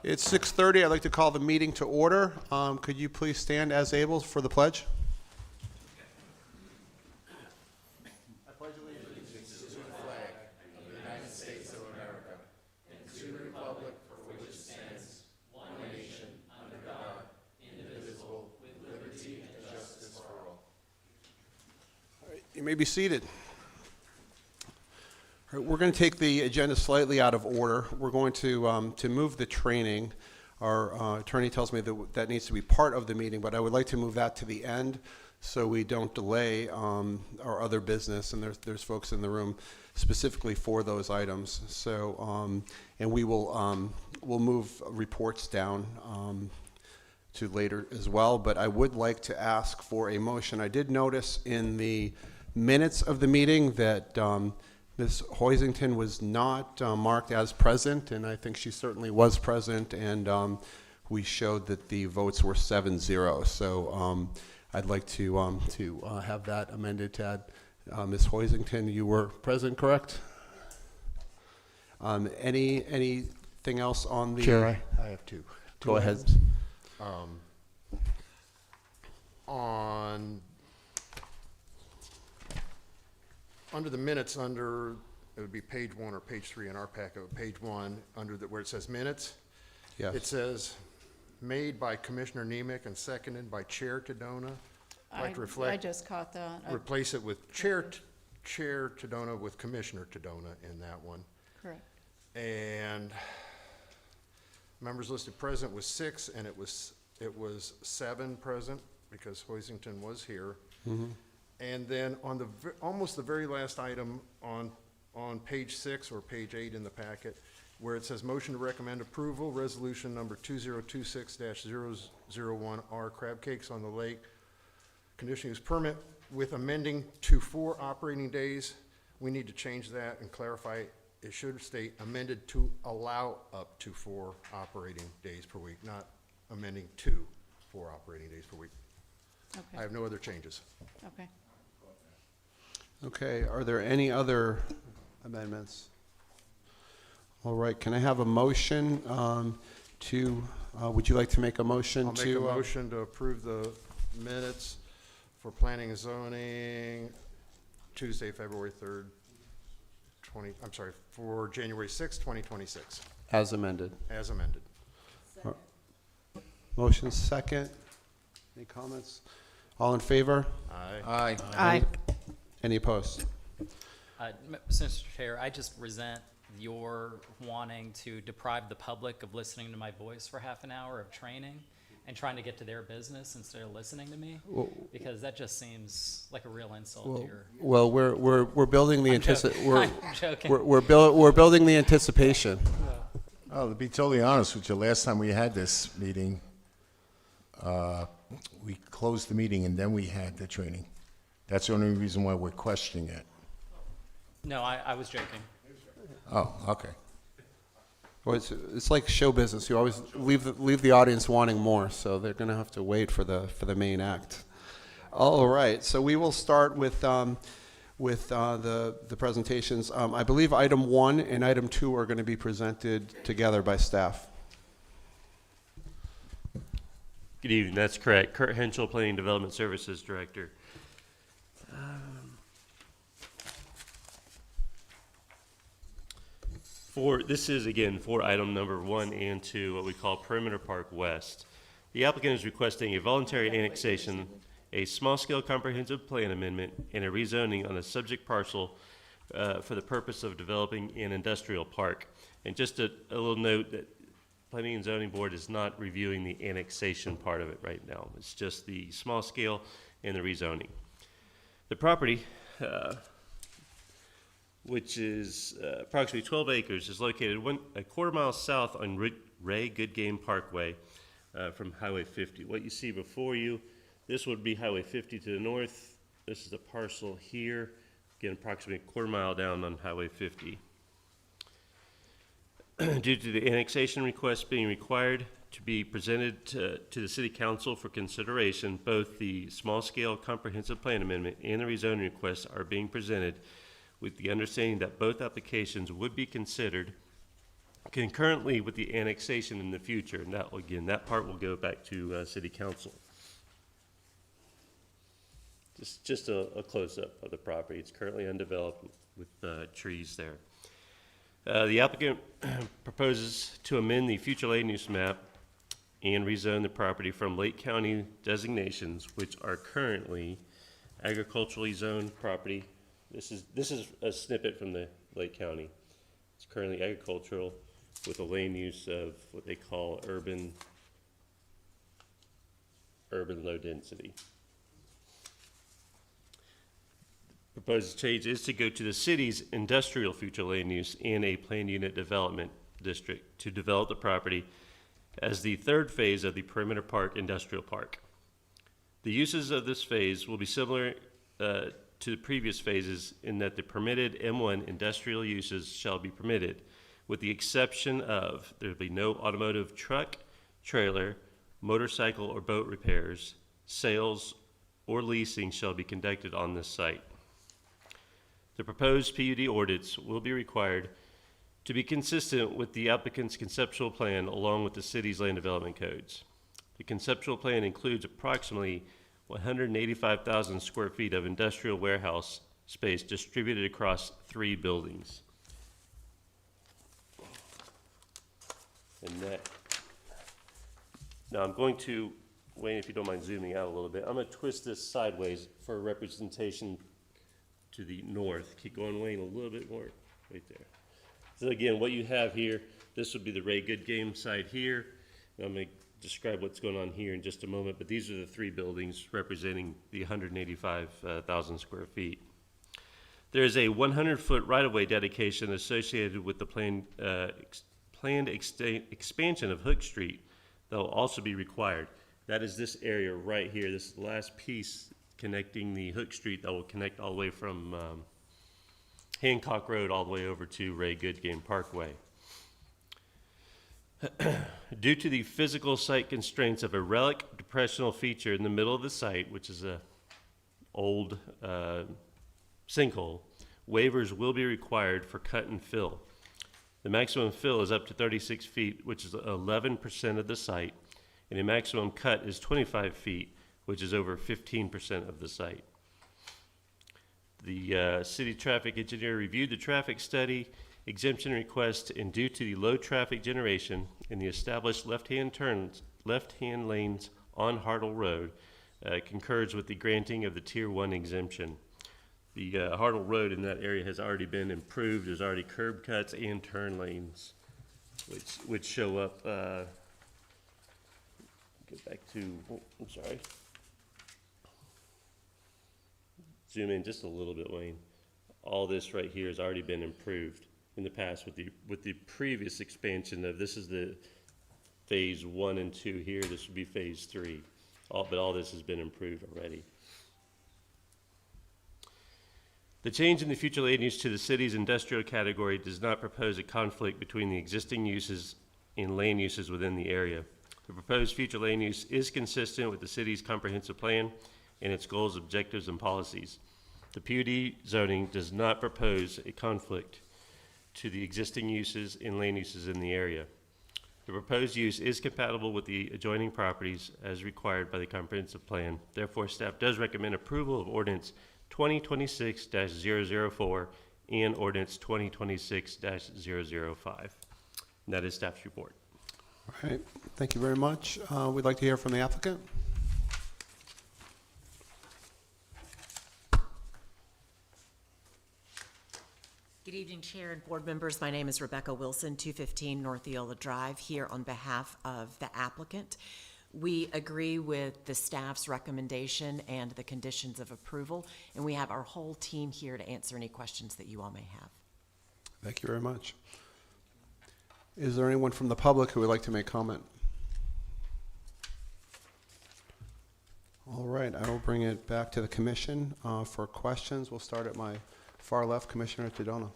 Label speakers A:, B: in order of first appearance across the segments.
A: It's 6:30. I'd like to call the meeting to order. Could you please stand as able for the pledge? I pledge allegiance to the flag of the United States of America and to the republic for which it stands, one nation, under God, indivisible, with liberty and justice for all. All right, you may be seated. We're going to take the agenda slightly out of order. We're going to move the training. Our attorney tells me that needs to be part of the meeting, but I would like to move that to the end so we don't delay our other business. And there's folks in the room specifically for those items. So and we will we'll move reports down to later as well. But I would like to ask for a motion. I did notice in the minutes of the meeting that Ms. Hoisington was not marked as present, and I think she certainly was present, and we showed that the votes were 7-0. So I'd like to have that amended to add Ms. Hoisington. You were present, correct? Anything else on the...
B: Chair, I have two.
A: Go ahead.
B: Under the minutes, it would be page 1 or page 3 in our packet. Page 1, where it says minutes,
A: Yes.
B: it says made by Commissioner Nemec and seconded by Chair Tadona.
C: I just caught that.
B: Replace it with Chair Tadona with Commissioner Tadona in that one.
C: Correct.
B: And members listed present was 6, and it was 7 present because Hoisington was here.
A: Mm-hmm.
B: And then on almost the very last item on page 6 or page 8 in the packet, where it says motion to recommend approval, resolution number 2026-001R, crab cakes on the lake, conditional use permit with amending to 4 operating days. We need to change that and clarify. It should state amended to allow up to 4 operating days per week, not amending to 4 operating days per week.
C: Okay.
B: I have no other changes.
C: Okay.
A: Okay, are there any other amendments? All right, can I have a motion would you like to make a motion
B: I'll make a motion to approve the minutes for planning and zoning Tuesday, February 3rd, for January 6th, 2026,
A: as amended?
B: as amended.
C: Second.
A: Motion second. Any comments? All in favor?
B: Aye.
C: Aye.
A: Any opposed?
D: Mr. Chair, I just resent your wanting to deprive the public of listening to my voice for half an hour of training and trying to get to their business instead of listening to me, because that just seems like a real insult to your...
A: Well, we're building the
D: I'm joking.
A: we're building the anticipation.
E: Oh, to be totally honest with you, last time we had this meeting, we closed the meeting and then we had the training. That's the only reason why we're questioning it.
D: No, I was joking.
E: Oh, okay.
A: Well, it's like show business. You always leave the audience wanting more, so they're going to have to wait for the main act. All right, so we will start with the presentations. I believe item 1 and item 2 are going to be presented together by staff.
F: Good evening, that's correct. Kurt Henschel, Planning and Development Services Director. This is, again, for item number 1 and 2, what we call Perimeter Park West. The applicant is requesting a voluntary annexation, a small-scale comprehensive plan amendment, and a rezoning on the subject parcel for the purpose of developing an industrial park. And just a little note that Planning and Zoning Board is not reviewing the annexation part of it right now. It's just the small scale and the rezoning. The property, which is approximately 12 acres, is located a quarter mile south on Ray Good Game Parkway from Highway 50. What you see before you, this would be Highway 50 to the north. This is the parcel here, again, approximately a quarter mile down on Highway 50. Due to the annexation request being required to be presented to the City Council for consideration, both the small-scale comprehensive plan amendment and the rezoning request are being presented with the understanding that both applications would be considered concurrently with the annexation in the future. And that, again, that part will go back to City Council. Just a close-up of the property. It's currently undeveloped with trees there. The applicant proposes to amend the future land use map and rezone the property from Lake County designations, which are currently agriculturally zoned property. This is a snippet from the Lake County. It's currently agricultural with a land use of what they call urban low density. Proposed change is to go to the city's industrial future land use in a planned unit development district to develop the property as the third phase of the Perimeter Park Industrial Park. The uses of this phase will be similar to the previous phases in that the permitted M1 industrial uses shall be permitted, with the exception of there will be no automotive truck, trailer, motorcycle, or boat repairs, sales, or leasing shall be conducted on this site. The proposed PUD ordinance will be required to be consistent with the applicant's conceptual plan along with the city's land development codes. The conceptual plan includes approximately 185,000 square feet of industrial warehouse space distributed across 3 buildings. And that, now I'm going to, Wayne, if you don't mind zooming out a little bit, I'm going to twist this sideways for a representation to the north. Keep going, Wayne, a little bit more, right there. So again, what you have here, this would be the Ray Good Game site here. And I'm going to describe what's going on here in just a moment, but these are the 3 buildings representing the 185,000 square feet. There is a 100-foot right-of-way dedication associated with the planned expansion of Hook Street that will also be required. That is this area right here. This is the last piece connecting the Hook Street that will connect all the way from Hancock Road all the way over to Ray Good Game Parkway. Due to the physical site constraints of a relic depressional feature in the middle of the site, which is a old sinkhole, waivers will be required for cut and fill. The maximum fill is up to 36 feet, which is 11% of the site, and a maximum cut is 25 feet, which is over 15% of the site. The city traffic engineer reviewed the traffic study exemption request, and due to the low traffic generation in the established left-hand lanes on Hartle Road, concurs with the granting of the Tier 1 exemption. The Hartle Road in that area has already been improved. There's already curb cuts and turn lanes, which show up. Go back to, I'm sorry. Zoom in just a little bit, Wayne. All this right here has already been improved in the past with the previous expansion of, this is the phase 1 and 2 here. This would be phase 3. But all this has been improved already. The change in the future land use to the city's industrial category does not propose a conflict between the existing uses and land uses within the area. The proposed future land use is consistent with the city's comprehensive plan and its goals, objectives, and policies. The PUD zoning does not propose a conflict to the existing uses and land uses in the area. The proposed use is compatible with the adjoining properties as required by the comprehensive plan. Therefore, staff does recommend approval of ordinance 2026-004 and ordinance 2026-005. And that is staff's report.
A: All right, thank you very much. We'd like to hear from the applicant.
G: Good evening, Chair and board members. My name is Rebecca Wilson, 215 North Eola Drive, here on behalf of the applicant. We agree with the staff's recommendation and the conditions of approval, and we have our whole team here to answer any questions that you all may have.
A: Thank you very much. Is there anyone from the public who would like to make comment? All right, I will bring it back to the commission for questions. We'll start at my far left, Commissioner Tadona.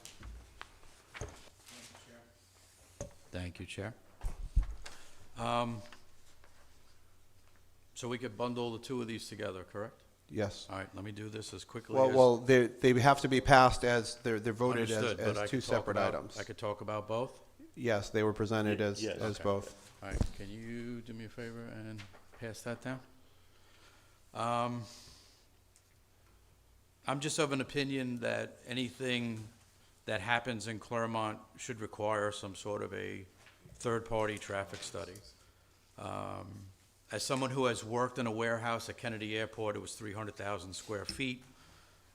H: Thank you, Chair. So we could bundle the 2 of these together, correct?
A: Yes.
H: All right, let me do this as quickly
A: Well,
H: as...
A: well, they have to be passed as, they're voted
H: Understood, but I
A: as 2
H: could talk
A: separate
H: about-
A: items.
H: I could talk about both?
A: Yes, they were presented as,
F: Yes.
A: as
F: Okay.
A: both.
H: All right, can you do me a favor and pass that down? I'm just of an opinion that anything that happens in Clermont should require some sort of a third-party traffic study. As someone who has worked in a warehouse at Kennedy Airport, it was 300,000 square feet.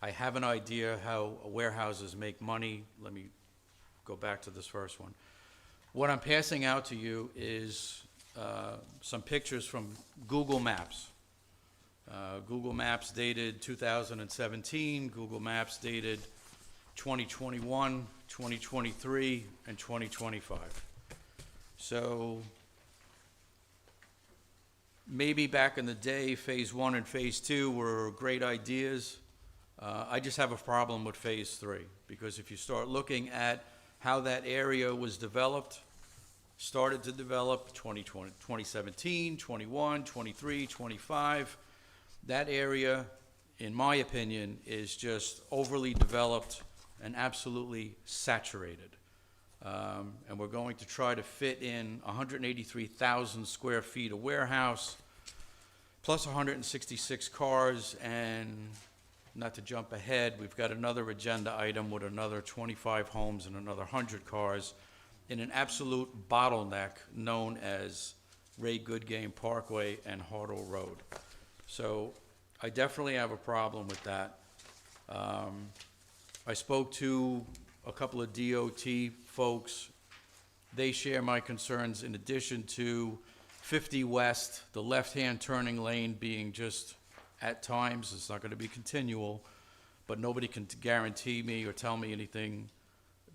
H: I have an idea how warehouses make money. Let me go back to this first one. What I'm passing out to you is some pictures from Google Maps. Google Maps dated 2017, Google Maps dated 2021, 2023, and 2025. So maybe back in the day, Phase 1 and Phase 2 were great ideas. I just have a problem with Phase 3, because if you start looking at how that area was developed, started to develop 2020, 2017, 21, 23, 25, that area, in my opinion, is just overly developed and absolutely saturated. And we're going to try to fit in 183,000 square feet of warehouse, plus 166 cars, and not to jump ahead, we've got another agenda item with another 25 homes and another 100 cars in an absolute bottleneck known as Ray Goodgame Parkway and Hartle Road. So I definitely have a problem with that. I spoke to a couple of DOT folks. They share my concerns in addition to 50 West, the left-hand turning lane being just, at times, it's not going to be continual, but nobody can guarantee me or tell me anything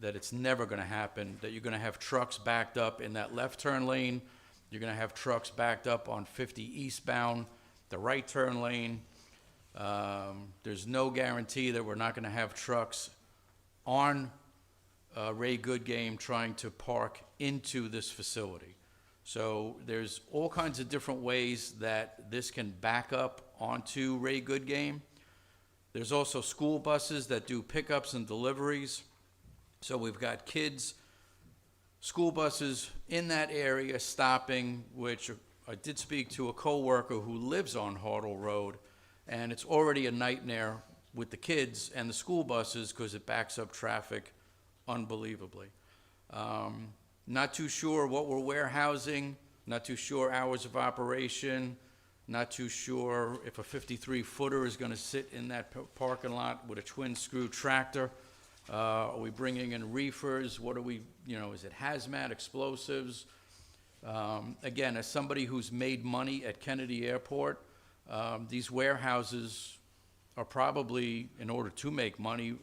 H: that it's never going to happen, that you're going to have trucks backed up in that left turn lane, you're going to have trucks backed up on 50 eastbound, the right turn lane. There's no guarantee that we're not going to have trucks on Ray Goodgame trying to park into this facility. So there's all kinds of different ways that this can back up onto Ray Goodgame. There's also school buses that do pickups and deliveries. So we've got kids, school buses in that area stopping, which I did speak to a coworker who lives on Hartle Road, and it's already a nightmare with the kids and the school buses because it backs up traffic unbelievably. Not too sure what we're warehousing, not too sure hours of operation, not too sure if a 53-footer is going to sit in that parking lot with a twin-screw tractor. Are we bringing in reefers? What are we, is it hazmat, explosives? Again, as somebody who's made money at Kennedy Airport, these warehouses are probably, in order to make money,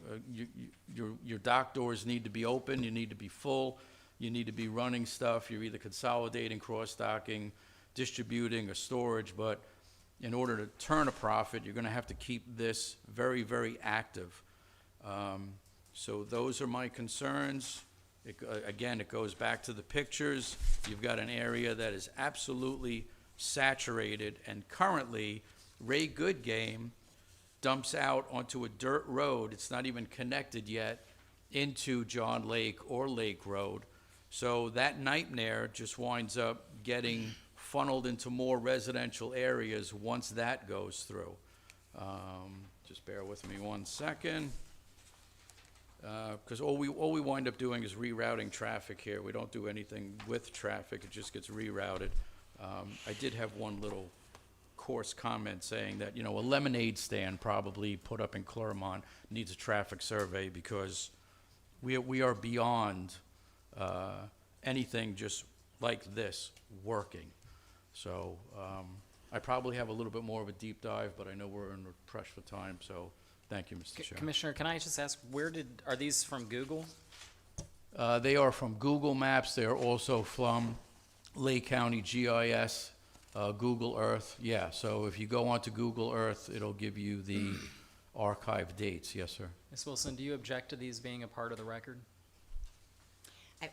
H: your dock doors need to be open, you need to be full, you need to be running stuff, you're either consolidating, cross-docking, distributing, or storage, but in order to turn a profit, you're gonna have to keep this very, very active. So those are my concerns. Again, it goes back to the pictures. You've got an area that is absolutely saturated, and currently, Ray Goodgame dumps out onto a dirt road. It's not even connected yet into John Lake or Lake Road. So that nightmare just winds up getting funneled into more residential areas once that goes through. Just bear with me one second. Because all we wind up doing is rerouting traffic here. We don't do anything with traffic, it just gets rerouted. I did have one little coarse comment saying that, a lemonade stand probably put up in Clermont needs a traffic survey because we are beyond anything just like this working. So I probably have a little bit more of a deep dive, but I know we're in a press for time, so thank you, Mr. Chair.
D: Commissioner, can I just ask, are these from Google?
H: They are from Google Maps. They are also from Lake County GIS, Google Earth. Yeah, so if you go onto Google Earth, it'll give you the archive dates. Yes, sir.
D: Ms. Wilson, do you object to these being a part of the record?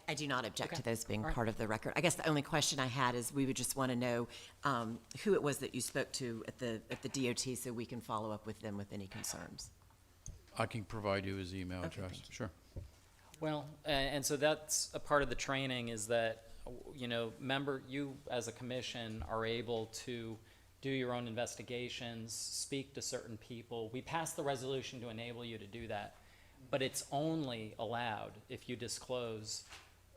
G: I do not object to
D: Okay.
G: those being
D: All right.
G: part of the record. I guess the only question I had is we would just want to know who it was that you spoke to at the DOT so we can follow up with them with any concerns.
H: I can provide you his email
G: Okay,
H: address.
G: thank you.
H: Sure.
D: Well, and so that's a part of the training is that, you know, you as a commission are able to do your own investigations, speak to certain people. We passed the resolution to enable you to do that, but it's only allowed if you disclose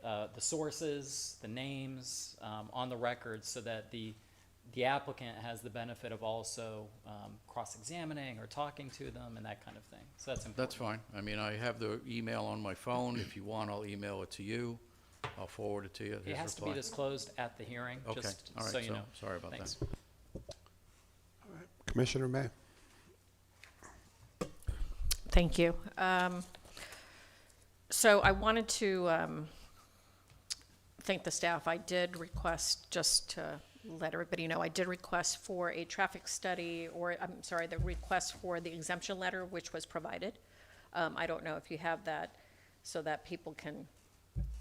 D: the sources, the names on the record, so that the applicant has the benefit of also cross-examining or talking to them and that kind of thing. So that's important.
H: That's fine. I mean, I have the email on my phone. If you want, I'll email it to you. I'll forward it to you.
D: It
H: his
D: has to be
H: reply.
D: disclosed at the hearing,
H: Okay,
D: just
H: all right,
D: so you know.
H: sorry about that.
D: Thanks.
A: Commissioner May.
C: Thank you. So I wanted to thank the staff. I did request, just to let everybody know, I did request for a traffic study, or, I'm sorry, the request for the exemption letter, which was provided. I don't know if you have that, so that people can,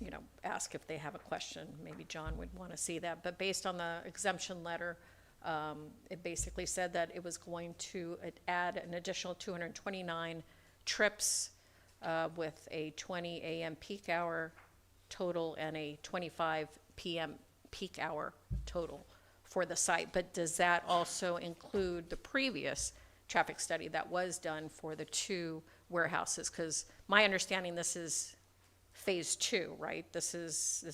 C: you know, ask if they have a question. Maybe John would want to see that. But based on the exemption letter, it basically said that it was going to add an additional 229 trips with a 20 a.m. peak hour total and a 25 p.m. peak hour total for the site. But does that also include the previous traffic study that was done for the two warehouses? Because my understanding, this is phase 2, right? This is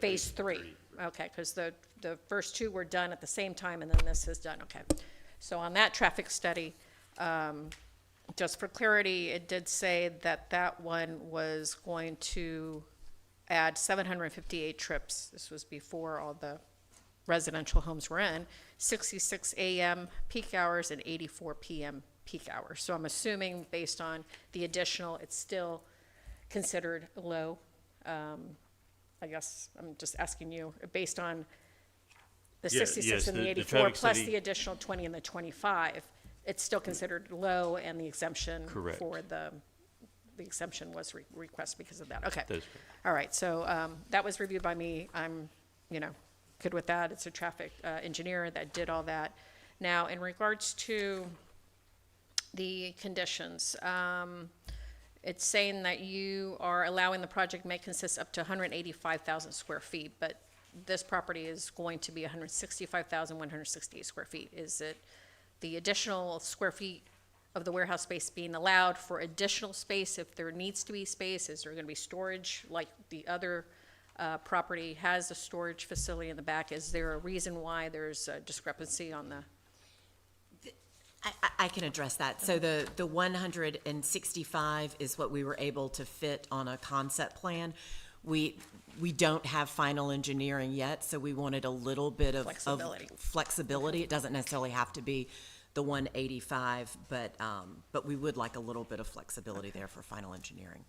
C: phase three. Okay, because the first two were done at the same time, and then this is done, okay. So on that traffic study, just for clarity, it did say that that one was going to add 758 trips. This was before all the residential homes were in, 66 a.m. peak hours and 84 p.m. peak hours. So I'm assuming based on the additional, it's still considered low. I guess I'm just asking you, based on the
F: Yeah,
C: 66
F: yes,
C: and the
F: the
C: 84,
F: traffic
C: plus
F: study-
C: the additional 20 and the 25, it's still considered low, and the exemption
F: Correct.
C: for the exemption was requested because of that. Okay.
F: That is correct.
C: All right, so that was reviewed by me. I'm, you know, good with that. It's a traffic engineer that did all that. Now, in regards to the conditions, it's saying that you are allowing the project may consist up to 185,000 square feet, but this property is going to be 165,168 square feet. Is it the additional square feet of the warehouse space being allowed for additional space if there needs to be space? Is there going to be storage like the other property has a storage facility in the back? Is there a reason why there's a discrepancy on the?
G: I can address that. So the 165 is what we were able to fit on a concept plan. We don't have final engineering yet, so we wanted a little bit of
C: Flexibility.
G: flexibility. It doesn't necessarily have to be the 185, but we would like a little bit of flexibility there for final engineering.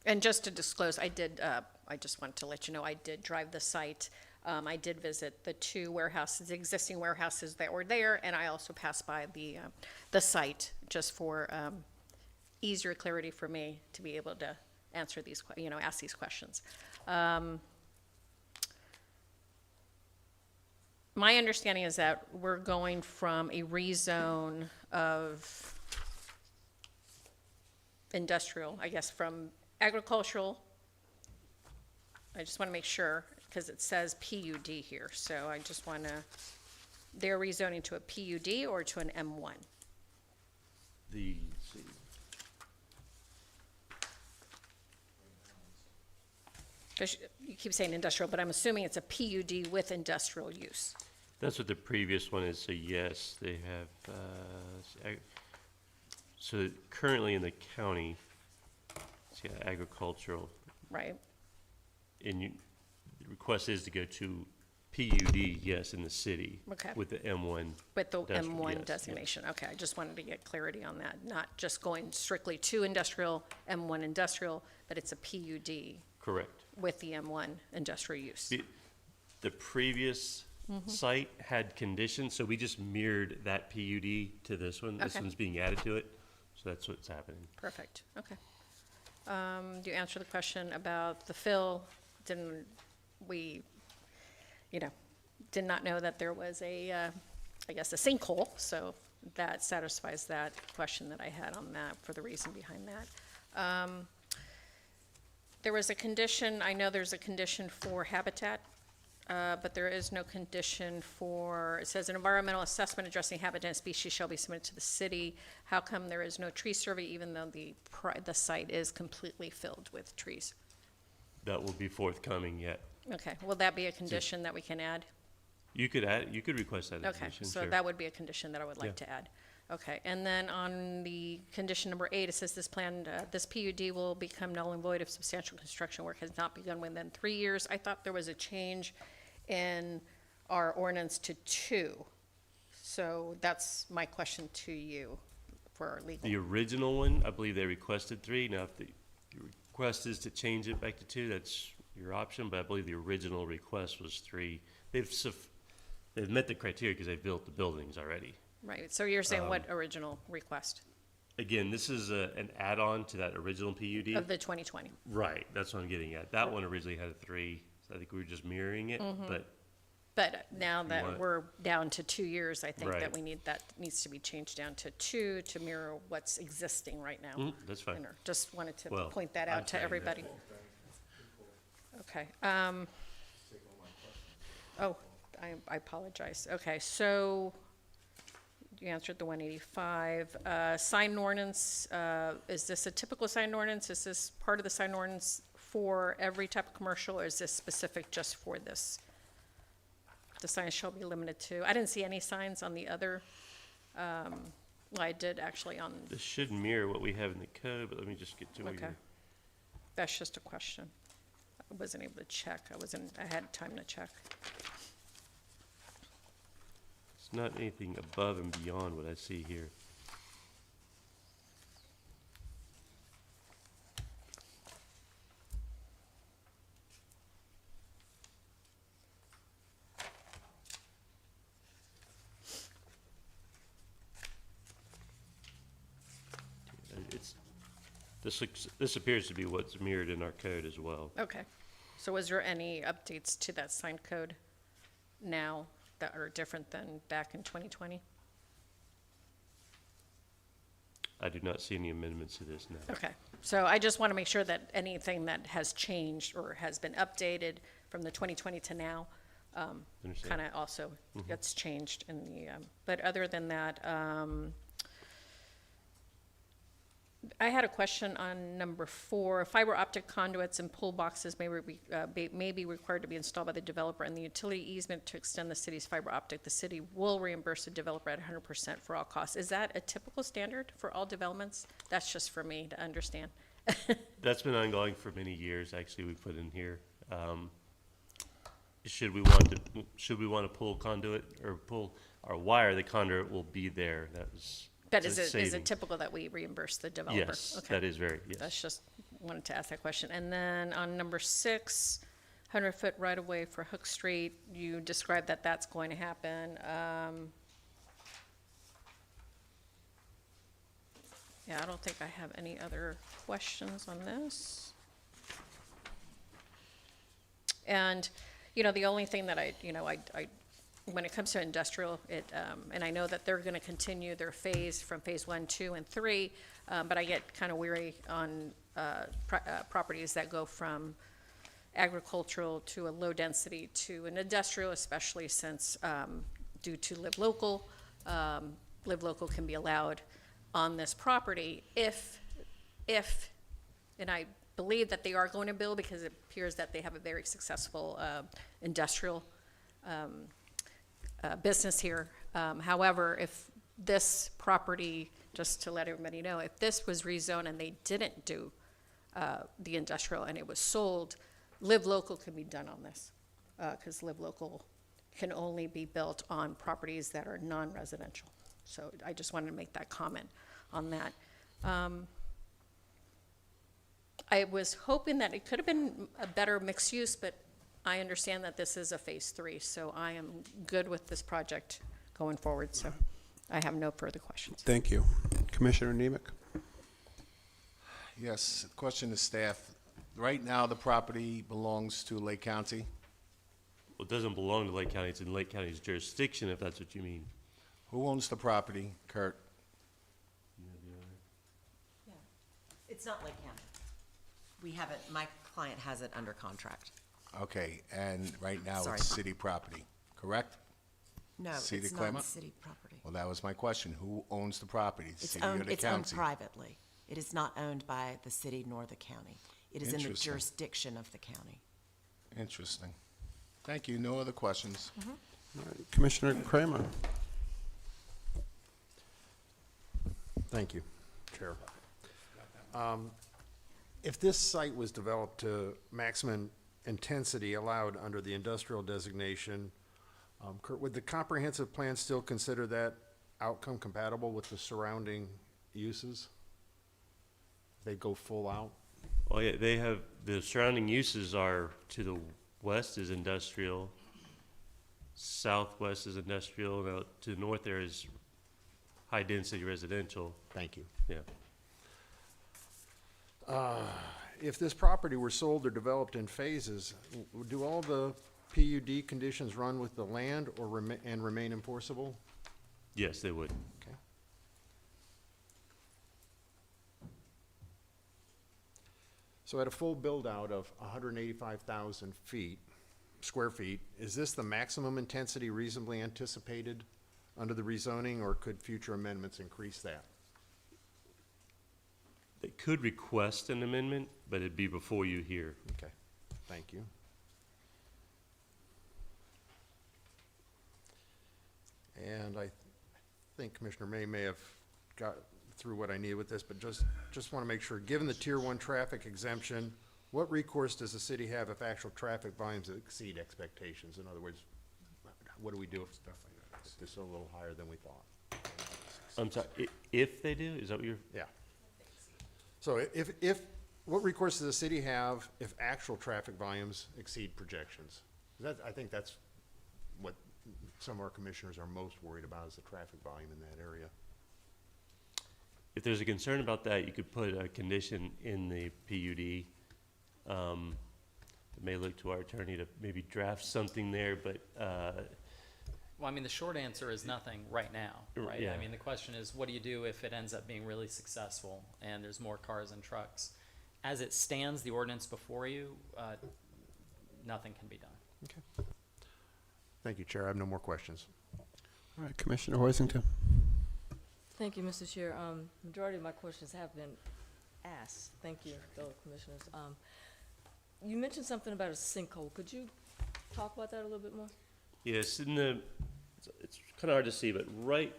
C: And just to disclose, I just wanted to let you know, I did drive the site. I did visit the two warehouses, the existing warehouses that were there, and I also passed by the site just for easier clarity for me to be able to answer these, ask these questions. My understanding is that we're going from a rezone of industrial, I guess, from agricultural. I just want to make sure, because it says PUD here, so I just want to, they're rezoning to a PUD or to an M1?
F: Let's see.
C: Because you keep saying industrial, but I'm assuming it's a PUD with industrial use.
F: That's what the previous one is, so yes, they have, so currently in the county, it's agricultural,
C: Right?
F: and the request is to go to PUD, yes, in the city.
C: Okay.
F: With the M1.
C: With the
F: industrial,
C: M1
F: yes,
C: designation, okay, I just wanted to get clarity on that, not just going strictly to industrial, M1 industrial, but it's a PUD
F: Correct.
C: with the M1 industrial use.
F: The previous site had conditions, so we just mirrored that PUD to this one. This
C: Okay.
F: one's being added to it, so that's what's happening.
C: Perfect, okay. Do you answer the question about the fill? We, did not know that there was a, I guess, a sinkhole, so that satisfies that question that I had on that, for the reason behind that. There was a condition, I know there's a condition for habitat, but there is no condition for, it says an environmental assessment addressing habitat and species shall be submitted to the city. How come there is no tree survey, even though the site is completely filled with trees?
F: That will be forthcoming yet.
C: Okay, will that be a condition that we can add?
F: You could add, you could request that
C: Okay,
F: information,
C: so
F: sure.
C: that would be a condition that I would like
F: Yeah.
C: to add. Okay, and then on the condition number 8, it says this plan, this PUD will become null and void if substantial construction work has not begun within 3 years. I thought there was a change in our ordinance to 2. So that's my question to you for our legal.
F: The original one, I believe they requested 3. Now, if the request is to change it back to 2, that's your option, but I believe the original request was 3. They've met the criteria because they've built the buildings already.
C: Right, so you're saying what original request
F: Again, this is an add-on to that original PUD.
C: of the 2020?
F: Right, that's what I'm getting at. That one originally had a 3, so I think we were just mirroring it,
C: Mm-hmm.
F: but
C: But now that
F: want-
C: we're down to 2 years, I think that
F: Right.
C: that needs to be changed down to 2 to mirror what's existing right now.
F: that's fine.
C: And just wanted to
F: Well,
C: point that
F: I'm
C: out to
F: saying that-
C: everybody. Okay, oh, I apologize. Okay, so you answered the 185. Sign ordinance, is this a typical sign ordinance? Is this part of the sign ordinance for every type of commercial, or is this specific just for this? The signs shall be limited to, I didn't see any signs on the other, well, I did actually on,
F: This should mirror what we have in the code, but let me just get to what
C: okay.
F: you're.
C: That's just a question. I wasn't able to check. I had time to check.
F: It's not anything above and beyond what I see here. This appears to be what's mirrored in our code as well.
C: Okay. So was there any updates to that sign code now that are different than back in 2020?
F: I do not see any amendments to this now.
C: Okay. So I just want to make sure that anything that has changed or has been updated from the 2020 to now
F: Understand.
C: kind of also gets changed in the, but other than that, I had a question on number 4. Fiber optic conduits and pull boxes may be required to be installed by the developer, and the utility easement to extend the city's fiber optic. The city will reimburse the developer at 100% for all costs. Is that a typical standard for all developments? That's just for me to understand.
F: That's been ongoing for many years, actually, we put in here. Should we want to pull conduit or pull our wire, the conduit will be there. That was.
C: But
F: it's
C: is
F: a
C: it
F: saving.
C: typical that we reimburse the developer?
F: Yes,
C: Okay.
F: that is very, yes.
C: That's just, wanted to ask that question. And then on number 6, 100-foot right-of-way for Hook Street, you described that that's going to happen. Yeah, I don't think I have any other questions on this. And, the only thing that I when it comes to industrial, and I know that they're gonna continue their phase from phase 1, 2, and 3, but I get kind of weary on properties that go from agricultural to a low density to an industrial, especially since, due to live local can be allowed on this property if, and I believe that they are going to build because it appears that they have a very successful industrial business here. However, if this property, just to let everybody know, if this was rezoned and they didn't do the industrial and it was sold, live local can be done on this, because live local can only be built on properties that are non-residential. So I just wanted to make that comment on that. I was hoping that it could have been a better mixed use, but I understand that this is a phase 3, so I am good with this project going forward, so I have no further questions.
A: Thank you. Commissioner Nemec?
E: Yes, question to staff. Right now, the property belongs to Lake County.
F: Well, it doesn't belong to Lake County, it's in Lake County's jurisdiction, if that's what you mean.
E: Who owns the property, Kurt?
G: Yeah. It's not Lake County. We have it, my client has it under contract.
E: Okay, and right now
G: Sorry.
E: it's city property, correct?
G: No,
E: City
G: it's not
E: Clermont?
G: city property.
E: Well, that was my question. Who owns the property, the
G: It's
E: city or
G: owned,
E: the
G: it's owned
E: county?
G: privately. It is not owned by the city nor the county. It is in the
E: Interesting.
G: jurisdiction of the county.
E: Interesting. Thank you. No other questions?
A: All right, Commissioner Kramer.
B: Thank you, Chair. If this site was developed to maximum intensity allowed under the industrial designation, Kurt, would the comprehensive plan still consider that outcome compatible with the surrounding uses? They go full out?
F: Oh, yeah, they have, the surrounding uses are to the west is industrial, southwest is industrial, now to the north there is high-density residential,
B: Thank you.
F: yeah.
B: If this property were sold or developed in phases, do all the PUD conditions run with the land or and remain enforceable?
F: Yes, they would.
B: Okay. So at a full build-out of 185,000 square feet, is this the maximum intensity reasonably anticipated under the rezoning, or could future amendments increase that?
F: They could request an amendment, but it'd be before you here.
B: Okay, thank you. And I think Commissioner may have got through what I needed with this, but just want to make sure, given the Tier 1 traffic exemption, what recourse does the city have if actual traffic volumes exceed expectations? In other words, what do we do if this is a little higher than we thought?
F: I'm sorry, if they do, is that what you're?
B: Yeah. So what recourse does the city have if actual traffic volumes exceed projections? I think that's what some of our commissioners are most worried about, is the traffic volume in that area.
F: If there's a concern about that, you could put a condition in the PUD. It may look to our attorney to maybe draft something there, but,
D: Well, I mean, the short answer is nothing right now, right?
F: Yeah.
D: I mean, the question is, what do you do if it ends up being really successful and there's more cars and trucks? As it stands, the ordinance before you, nothing can be done.
B: Okay. Thank you, Chair. I have no more questions.
A: All right, Commissioner Hoisington.
I: Thank you, Mr. Chair. Majority of my questions have been asked. Thank you, fellow commissioners. You mentioned something about a sinkhole. Could you talk about that a little bit more?
F: yes, it's kind of hard to see, but right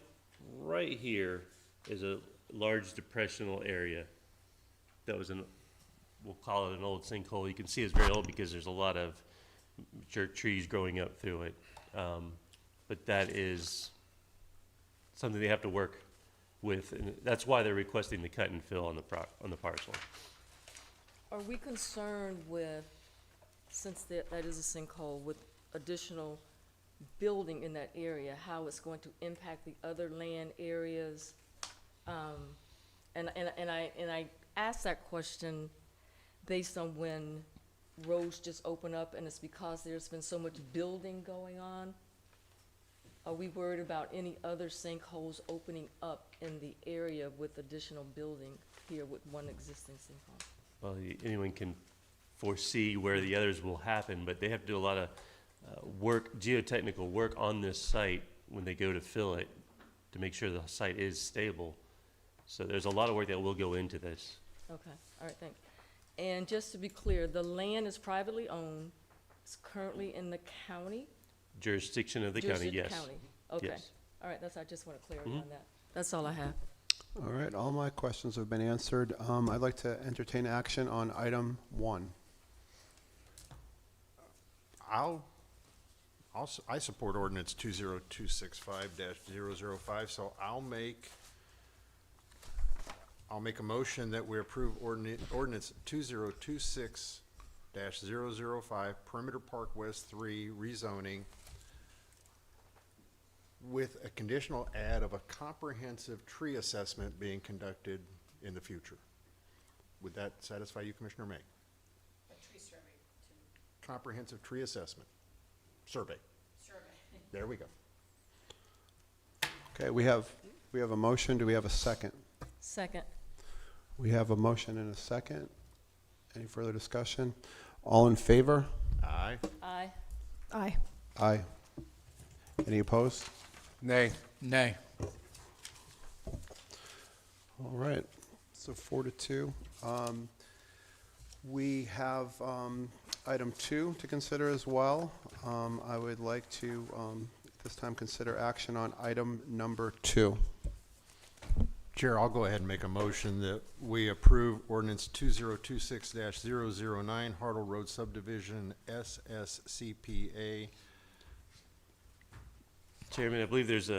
F: here is a large depressional area. That was we'll call it an old sinkhole. You can see it's very old because there's a lot of mature trees growing up through it. But that is something they have to work with, and that's why they're requesting the cut and fill on the parcel.
I: Are we concerned with, since that is a sinkhole, with additional building in that area, how it's going to impact the other land areas? And I asked that question based on when roads just open up, and it's because there's been so much building going on. Are we worried about any other sinkholes opening up in the area with additional building here with one existing sinkhole?
F: Well, anyone can foresee where the others will happen, but they have to do a lot of work, geotechnical work on this site when they go to fill it to make sure the site is stable. So there's a lot of work that will go into this.
I: Okay, all right, thanks. And just to be clear, the land is privately owned, it's currently in the county?
F: Jurisdiction of the county, yes.
I: County, okay.
F: Yes.
I: All right, I just want to clarify on that. That's all I have.
A: All right, all my questions have been answered. I'd like to entertain action on item 1.
B: I support ordinance 20265-005, so I'll make a motion that we approve ordinance 2026-005, Perimeter Park West 3 rezoning, with a conditional add of a comprehensive tree assessment being conducted in the future. Would that satisfy you, Commissioner May?
J: A tree survey
B: Comprehensive tree assessment, survey.
J: survey.
B: There we go.
A: Okay, we have a motion. Do we have a second?
I: Second.
A: We have a motion and a second. Any further discussion? All in favor?
B: Aye.
I: Aye.
C: Aye.
A: Aye. Any opposed?
E: Nay.
H: Nay.
A: All right, so 4-2. We have item 2 to consider as well. I would like to, at this time, consider action on item number 2.
B: Chair, I'll go ahead and make a motion that we approve ordinance 2026-009, Hartle Road subdivision, SSCPA.
F: Chairman, I believe there's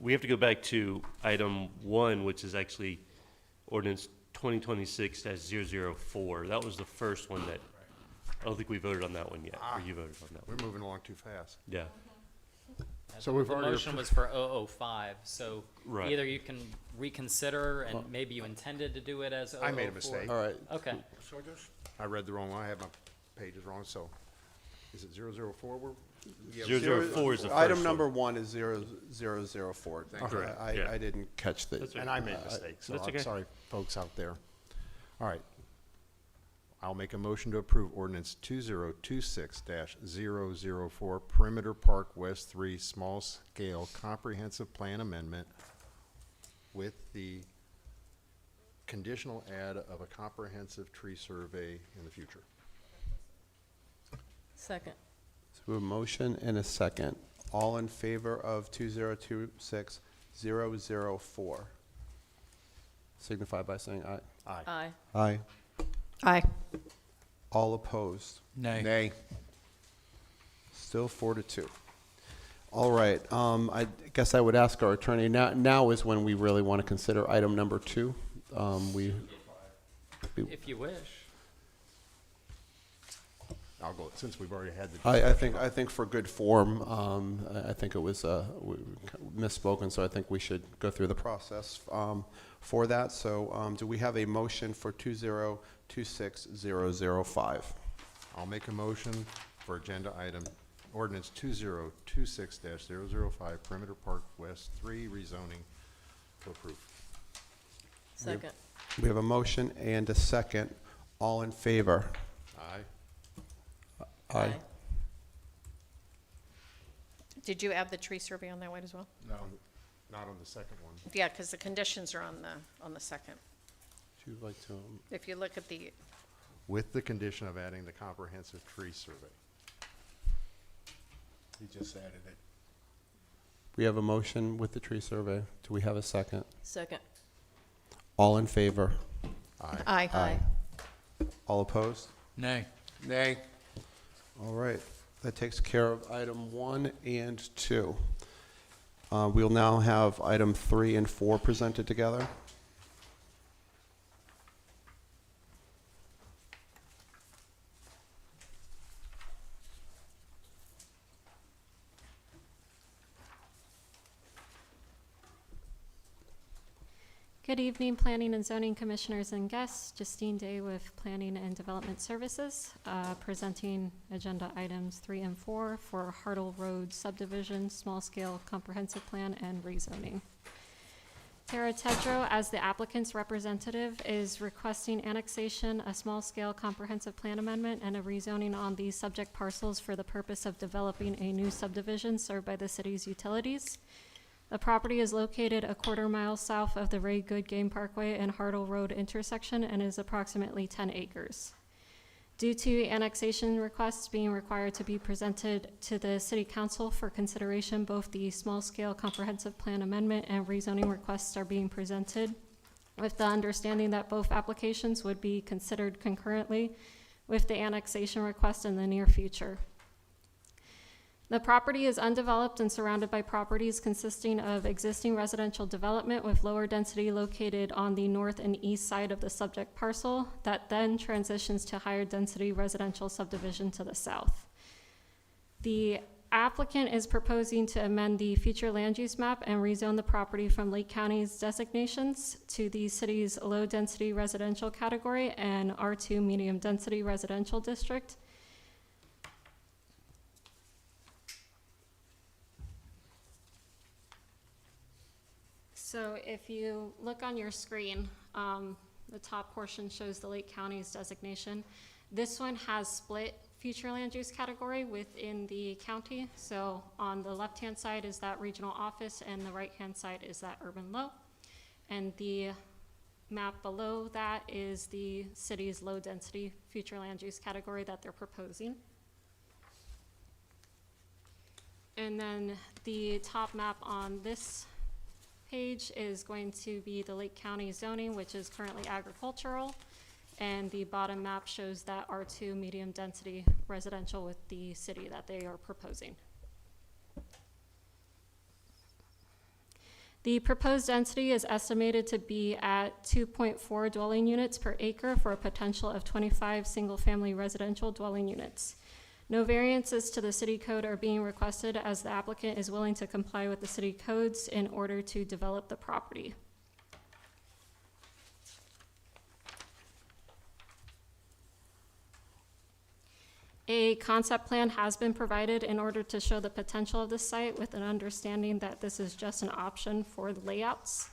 F: we have to go back to item 1, which is actually ordinance 2026-004. That was the first one that, I don't think we voted on that one yet, or you voted on that
B: We're
F: one.
B: moving along too fast.
F: Yeah,
B: So we've
D: The
B: already
D: motion
B: appro-
D: was for 005, so
F: Right.
D: either you can reconsider, and maybe you intended to do it as 004.
B: I made a mistake.
A: All right,
D: Okay.
B: I read the wrong one. I have my pages wrong, so is it 004?
F: 004 is the first
A: item
F: one.
A: number 1 is 0004.
B: Correct,
A: I didn't catch the.
F: That's right.
B: And I made a mistake, so
F: That's
B: I'm
F: okay.
B: sorry, folks out there. All right. I'll make a motion to approve ordinance 2026-004, Perimeter Park West 3 Small Scale Comprehensive Plan Amendment with the conditional add of a comprehensive tree survey in the future.
I: Second.
A: So we have a motion and a second. All in favor of 2026-004? Signify by saying aye.
I: Aye.
A: Aye.
C: Aye.
A: All opposed?
H: Nay.
E: Nay.
A: Still 4-2. All right, I guess I would ask our attorney, now is when we really want to consider item number 2.
D: If you wish.
B: I'll go, since we've already had the.
A: I think for good form, I think it was misspoken, so I think we should go through the process for that. So do we have a motion for 2026-005?
B: I'll make a motion for agenda item ordinance 2026-005, Perimeter Park West 3 rezoning to approve.
I: Second.
A: We have a motion and a second. All in favor?
B: Aye.
A: Aye.
C: Did you add the tree survey on that one as well?
B: No, not on the second one.
C: Yeah, because the conditions are on the second.
A: Would you like to,
C: If you look at the,
B: With the condition of adding the comprehensive tree survey.
E: He just added it.
A: we have a motion with the tree survey. Do we have a second?
I: Second.
A: All in favor?
B: Aye.
C: aye.
A: Aye. All opposed?
H: Nay.
E: Nay.
A: All right, that takes care of item 1 and 2. We'll now have item 3 and 4 presented together.
K: Good evening, Planning and Zoning Commissioners and guests. Justine Day with Planning and Development Services, presenting agenda items 3 and 4 for Hartle Road subdivision, small-scale comprehensive plan, and rezoning. Tara Tedrow, as the applicant's representative, is requesting annexation, a small-scale comprehensive plan amendment, and a rezoning on these subject parcels for the purpose of developing a new subdivision served by the city's utilities. The property is located a quarter-mile south of the Ray Good Game Parkway and Hartle Road intersection and is approximately 10 acres. Due to annexation requests being required to be presented to the City Council for consideration, both the small-scale comprehensive plan amendment and rezoning requests are being presented, with the understanding that both applications would be considered concurrently with the annexation request in the near future. The property is undeveloped and surrounded by properties consisting of existing residential development with lower density located on the north and east side of the subject parcel that then transitions to higher density residential subdivision to the south. The applicant is proposing to amend the future land use map and rezone the property from Lake County's designations to the city's low density residential category and R2 medium density residential district. So if you look on your screen, the top portion shows the Lake County's designation. This one has split future land use category within the county. So on the left-hand side is that regional office, and the right-hand side is that urban low. And the map below that is the city's low-density future land use category that they're proposing. And then the top map on this page is going to be the Lake County zoning, which is currently agricultural. And the bottom map shows that R2 medium density residential with the city that they are proposing. The proposed density is estimated to be at 2.4 dwelling units per acre for a potential of 25 single-family residential dwelling units. No variances to the city code are being requested, as the applicant is willing to comply with the city codes in order to develop the property. A concept plan has been provided in order to show the potential of the site, with an understanding that this is just an option for the layouts.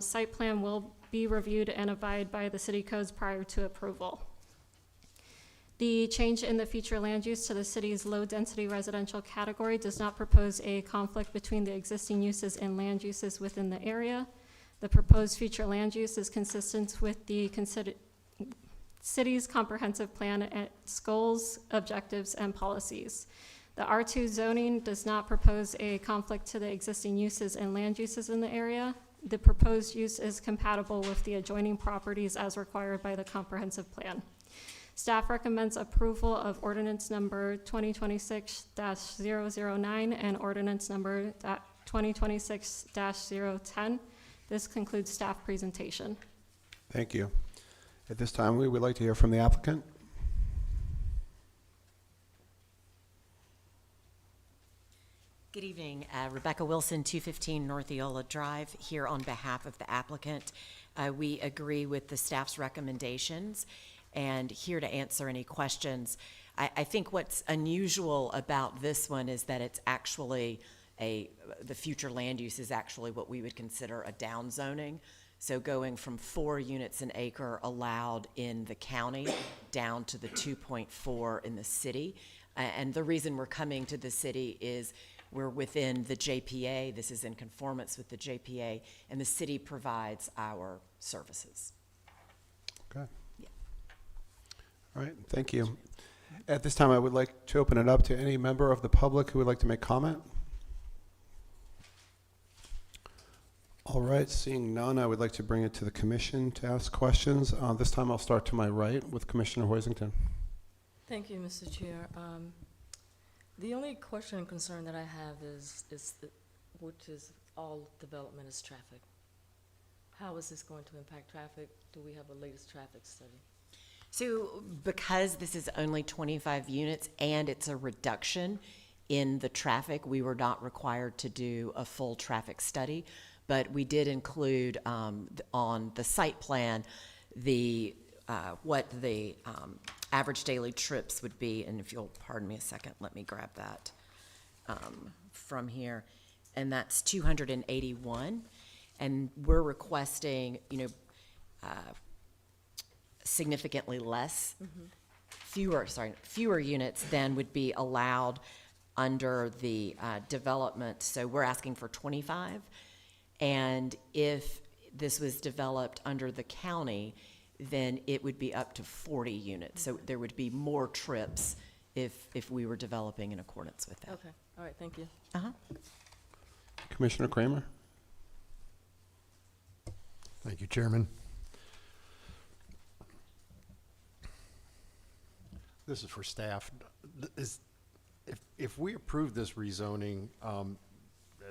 K: Site plan will be reviewed and abide by the city codes prior to approval. The change in the future land use to the city's low-density residential category does not propose a conflict between the existing uses and land uses within the area. The proposed future land use is consistent with the city's comprehensive plan, its goals, objectives, and policies. The R2 zoning does not propose a conflict to the existing uses and land uses in the area. The proposed use is compatible with the adjoining properties as required by the comprehensive plan. Staff recommends approval of ordinance number 2026-009 and ordinance number 2026-010. This concludes staff presentation.
A: Thank you. At this time, we would like to hear from the applicant.
G: Good evening, Rebecca Wilson, 215 North Eola Drive, here on behalf of the applicant. We agree with the staff's recommendations and here to answer any questions. I think what's unusual about this one is that it's actually the future land use is actually what we would consider a down zoning. So going from 4 units an acre allowed in the county down to the 2.4 in the city. And the reason we're coming to the city is we're within the JPA. This is in conformance with the JPA, and the city provides our services.
A: Okay.
G: Yeah.
A: All right, thank you. At this time, I would like to open it up to any member of the public who would like to make comment. All right, seeing none, I would like to bring it to the commission to ask questions. This time I'll start to my right with Commissioner Hoisington.
I: Thank you, Mr. Chair. The only question and concern that I have is which is all development is traffic. How is this going to impact traffic? Do we have a latest traffic study?
G: So because this is only 25 units and it's a reduction in the traffic, we were not required to do a full traffic study, but we did include on the site plan what the average daily trips would be. And if you'll pardon me a second, let me grab that from here. And that's 281. And we're requesting, significantly less, fewer units than would be allowed under the development. So we're asking for 25. And if this was developed under the county, then it would be up to 40 units. So there would be more trips if we were developing in accordance with that.
I: Okay, all right, thank you.
A: Commissioner Kramer?
B: Thank you, Chairman. This is for staff. If we approve this rezoning, are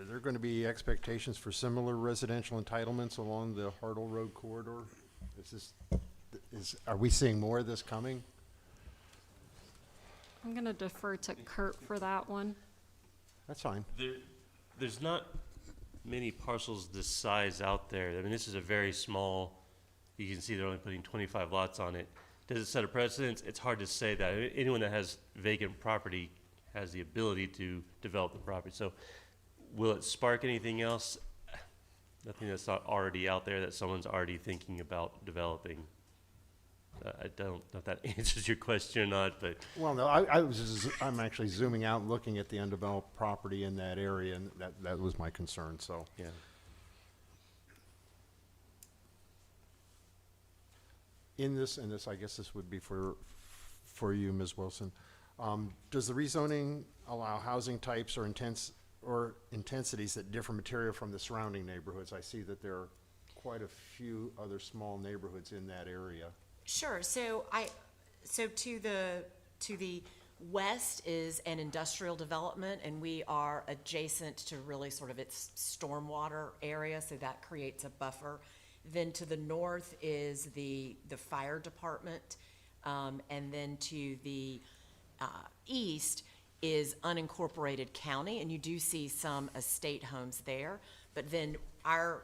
B: there going to be expectations for similar residential entitlements along the Hartle Road corridor? Are we seeing more of this coming?
K: I'm going to defer to Kurt for that one.
B: That's fine.
F: There's not many parcels this size out there. I mean, this is a very small, you can see they're only putting 25 lots on it. Does it set a precedence? It's hard to say that. Anyone that has vacant property has the ability to develop the property. So will it spark anything else? Nothing that's not already out there that someone's already thinking about developing. I don't know if that answers your question or not, but
B: Well, no, I'm actually zooming out and looking at the undeveloped property in that area, and that was my concern, so.
F: yeah.
B: In this, and this, I guess this would be for you, Ms. Wilson, does the rezoning allow housing types or intensities that differ material from the surrounding neighborhoods? I see that there are quite a few other small neighborhoods in that area.
G: Sure, so to the west is an industrial development, and we are adjacent to really sort of its stormwater area, so that creates a buffer. Then to the north is the fire department, and then to the east is unincorporated county, and you do see some estate homes there. But then our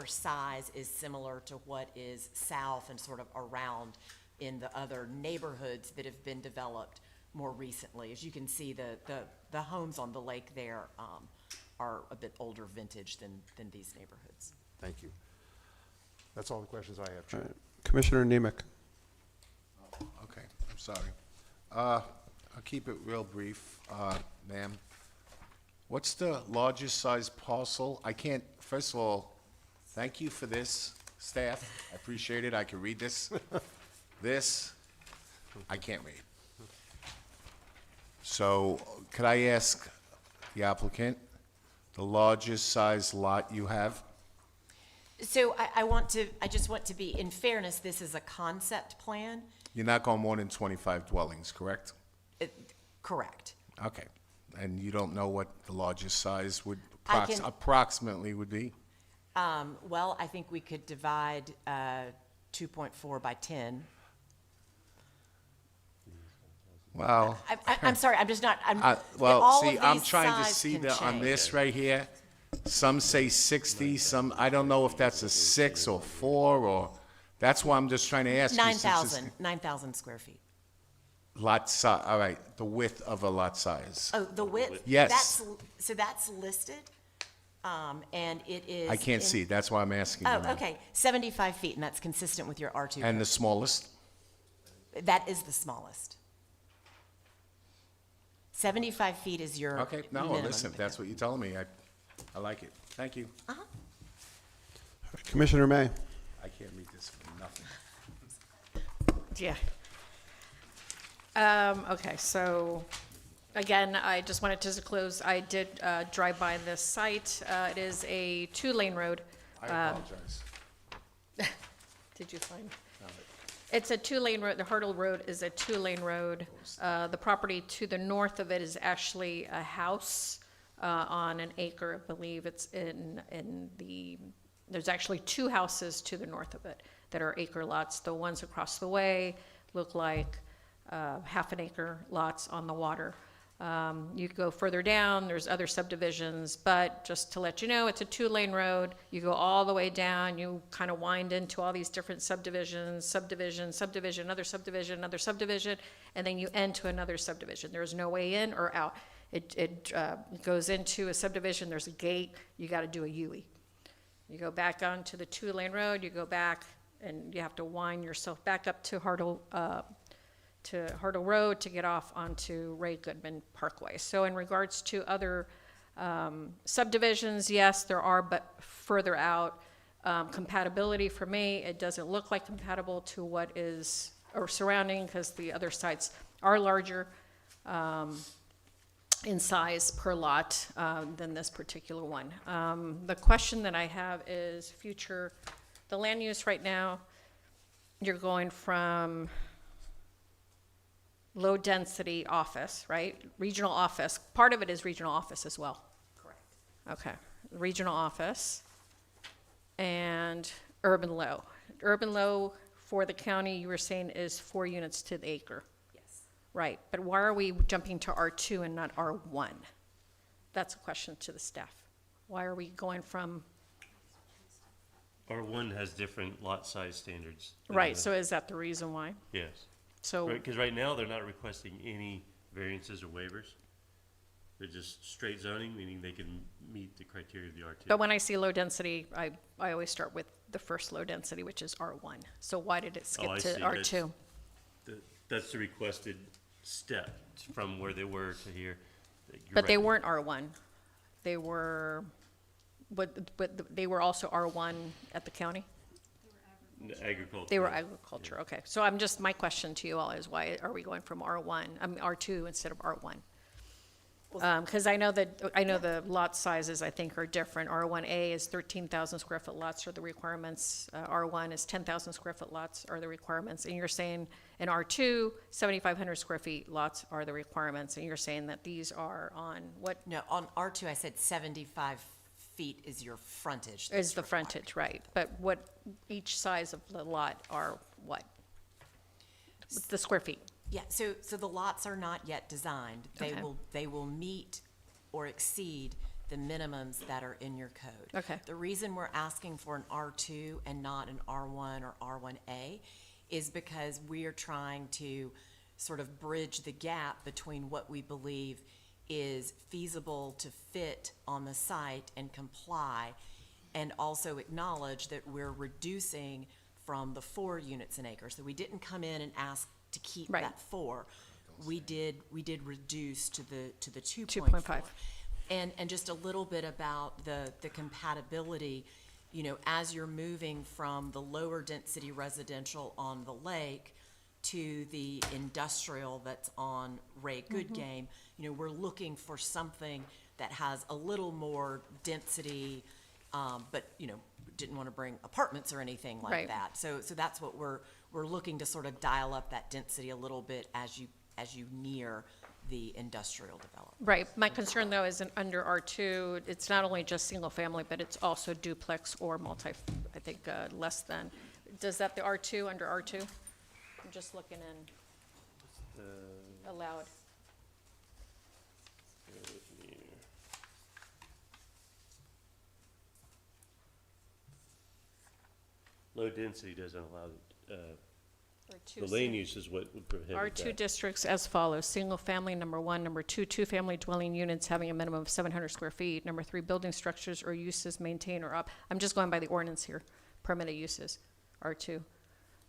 G: size is similar to what is south and sort of around in the other neighborhoods that have been developed more recently. As you can see, the homes on the lake there are a bit older vintage than these neighborhoods.
B: Thank you. That's all the questions I have,
A: All
B: Chair.
A: right. Commissioner Nemec.
E: Okay, I'm sorry. I'll keep it real brief, ma'am. What's the largest size parcel? I can't, first of all, thank you for this, staff. I appreciate it. I can read this. This, I can't read. So, could I ask the applicant the largest size lot you have?
G: So I just want to be, in fairness, this is a concept plan.
E: You're not going more than 25 dwellings, correct?
G: Correct.
E: Okay. And you don't know what the largest size would
G: I can-
E: approximately would be?
G: Well, I think we could divide 2.4 by 10.
E: Well,
G: I'm sorry, I'm just not,
E: well,
G: all
E: see,
G: of
E: I'm
G: these
E: trying to
G: size
E: see
G: can
E: on
G: change.
E: this right here. Some say 60, some, I don't know if that's a 6 or 4 or, that's why I'm just trying to ask you. since it's
G: 9,000 square feet.
E: Lot size, all right, the width of a lot size.
G: Oh, the width?
E: Yes.
G: That's listed, and it is.
E: I can't
G: in-
E: see, that's why I'm asking you.
G: Oh,
E: ma'am.
G: okay, 75 feet, and that's consistent with your R2.
E: And the smallest?
G: That is the smallest. 75 feet is your
E: Okay, no,
G: minimum.
E: listen, if that's what you're telling me, I like it. Thank you.
A: Commissioner May.
E: I can't read this for nothing.
C: Yeah. Okay, so, again, I just wanted to disclose, I did drive by this site. It is a two-lane road.
E: I apologize.
C: Did you find? It's a two-lane road, the Hurdle Road is a two-lane road. The property to the north of it is actually a house on an acre, I believe it's in there's actually two houses to the north of it that are acre lots. The ones across the way look like half an acre lots on the water. You go further down, there's other subdivisions, but just to let you know, it's a two-lane road. You go all the way down, you kind of wind into all these different subdivisions, another subdivision, and then you end to another subdivision. There's no way in or out. It goes into a subdivision, there's a gate, you got to do a U-E. You go back onto the two-lane road, you go back, and you have to wind yourself back up to Hurdle Road to get off onto Ray Goodman Parkway. So in regards to other subdivisions, yes, there are, but further out. Compatibility for me, it doesn't look like compatible to what is, or surrounding, because the other sites are larger in size per lot than this particular one. The question that I have is the land use right now, you're going from low-density office, right? Regional office. Part of it is regional office as well.
G: Correct.
C: Okay. Regional office and urban low. Urban low for the county, you were saying, is 4 units to the acre.
G: Yes.
C: Right. But why are we jumping to R2 and not R1? That's a question to the staff. Why are we going from,
F: R1 has different lot size standards. than
C: right,
F: the-
C: so is that the reason why?
F: Yes.
C: So,
F: Because right now, they're not requesting any variances or waivers. They're just straight zoning, meaning they can meet the criteria of the R2.
C: But when I see low density, I always start with the first low density, which is R1. So why did it skip
F: I
C: to
F: see.
C: R2?
F: That's the requested step from where they were to here. You're
C: But they
F: right.
C: weren't R1. They were, but they were also R1 at the county?
F: Agriculture.
C: They were agriculture, okay. So my question to you all is why are we going from R2 instead of R1? Because I know the lot sizes, I think, are different. R1A is 13,000 square foot lots are the requirements. R1 is 10,000 square foot lots are the requirements. And you're saying in R2, 7,500 square feet lots are the requirements. And you're saying that these are on what
G: No, on R2, I said 75 feet is your frontage.
C: is
G: that's
C: the
G: required.
C: frontage, right? But what, each size of the lot are what? What's the square feet?
G: Yeah, so the lots are not yet designed.
C: Okay.
G: They will meet or exceed the minimums that are in your code.
C: Okay.
G: The reason we're asking for an R2 and not an R1 or R1A is because we are trying to sort of bridge the gap between what we believe is feasible to fit on the site and comply, and also acknowledge that we're reducing from the 4 units an acre. So we didn't come in and ask to keep
C: Right.
G: that 4. We did reduce to the 2.4.
C: 2.5.
G: And just a little bit about the compatibility, you know, as you're moving from the lower density residential on the lake to the industrial that's on Ray Good Game, you know, we're looking for something that has a little more density, but, you know, didn't want to bring apartments or anything like
C: Right.
G: that. So that's what we're looking to sort of dial up that density a little bit as you near the industrial development.
C: Right. My concern, though, is under R2, it's not only just single-family, but it's also duplex or I think, less than. Does that, the R2, under R2? I'm just looking in allowed.
F: Low density doesn't allow,
C: R2
F: the lane use is what would prohibit
C: R2
F: that.
C: districts as follows: single-family, number 1; number 2, two-family dwelling units having a minimum of 700 square feet; number 3, building structures or uses maintained or I'm just going by the ordinance here, permitted uses, R2.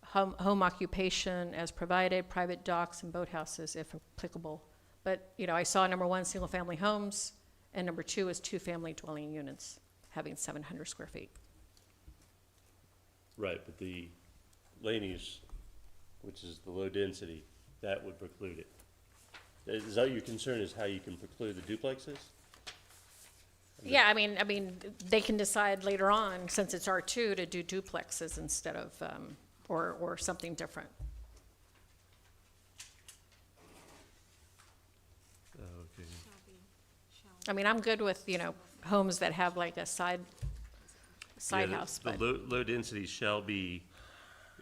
C: Home occupation as provided, private docks and boathouses if applicable. But, you know, I saw number 1, single-family homes, and number 2 is two-family dwelling units having 700 square feet.
F: Right, but the lane use, which is the low density, that would preclude it. Is that your concern, is how you can preclude the duplexes?
C: Yeah, I mean, they can decide later on, since it's R2, to do duplexes instead of, or something different.
F: Okay.
C: I mean, I'm good with, you know, homes that have like a side house, but,
F: The low density shall be,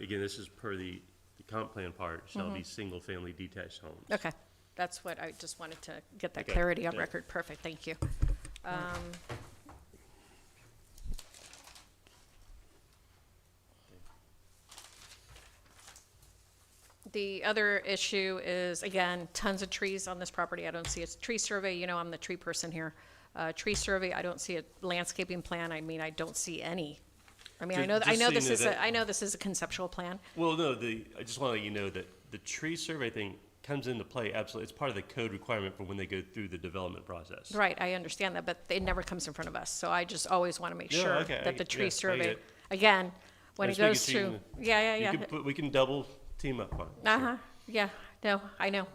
F: again, this is per the comp plan part, shall
C: Mm-hmm.
F: be single-family detached homes.
C: okay. That's what I just wanted to get that
F: Okay,
C: clarity on
F: yeah.
C: record. Perfect, thank you. The other issue is, again, tons of trees on this property. I don't see a tree survey. You know, I'm the tree person here. Tree survey, I don't see a landscaping plan. I mean, I don't see any. I mean,
F: Just so you know that-
C: I know this is a conceptual plan.
F: Well, no, I just want to let you know that the tree survey thing comes into play, absolutely, it's part of the code requirement for when they go through the development process.
C: Right, I understand that, but it never comes in front of us. So I just always want to make
F: Yeah,
C: sure
F: okay,
C: that the
F: I
C: tree
F: get
C: survey,
F: it.
C: again, when
F: I
C: it
F: just make
C: goes
F: it
C: through.
F: seem-
C: Yeah.
F: We can double team up on it.
C: Uh-huh, yeah, no, I know.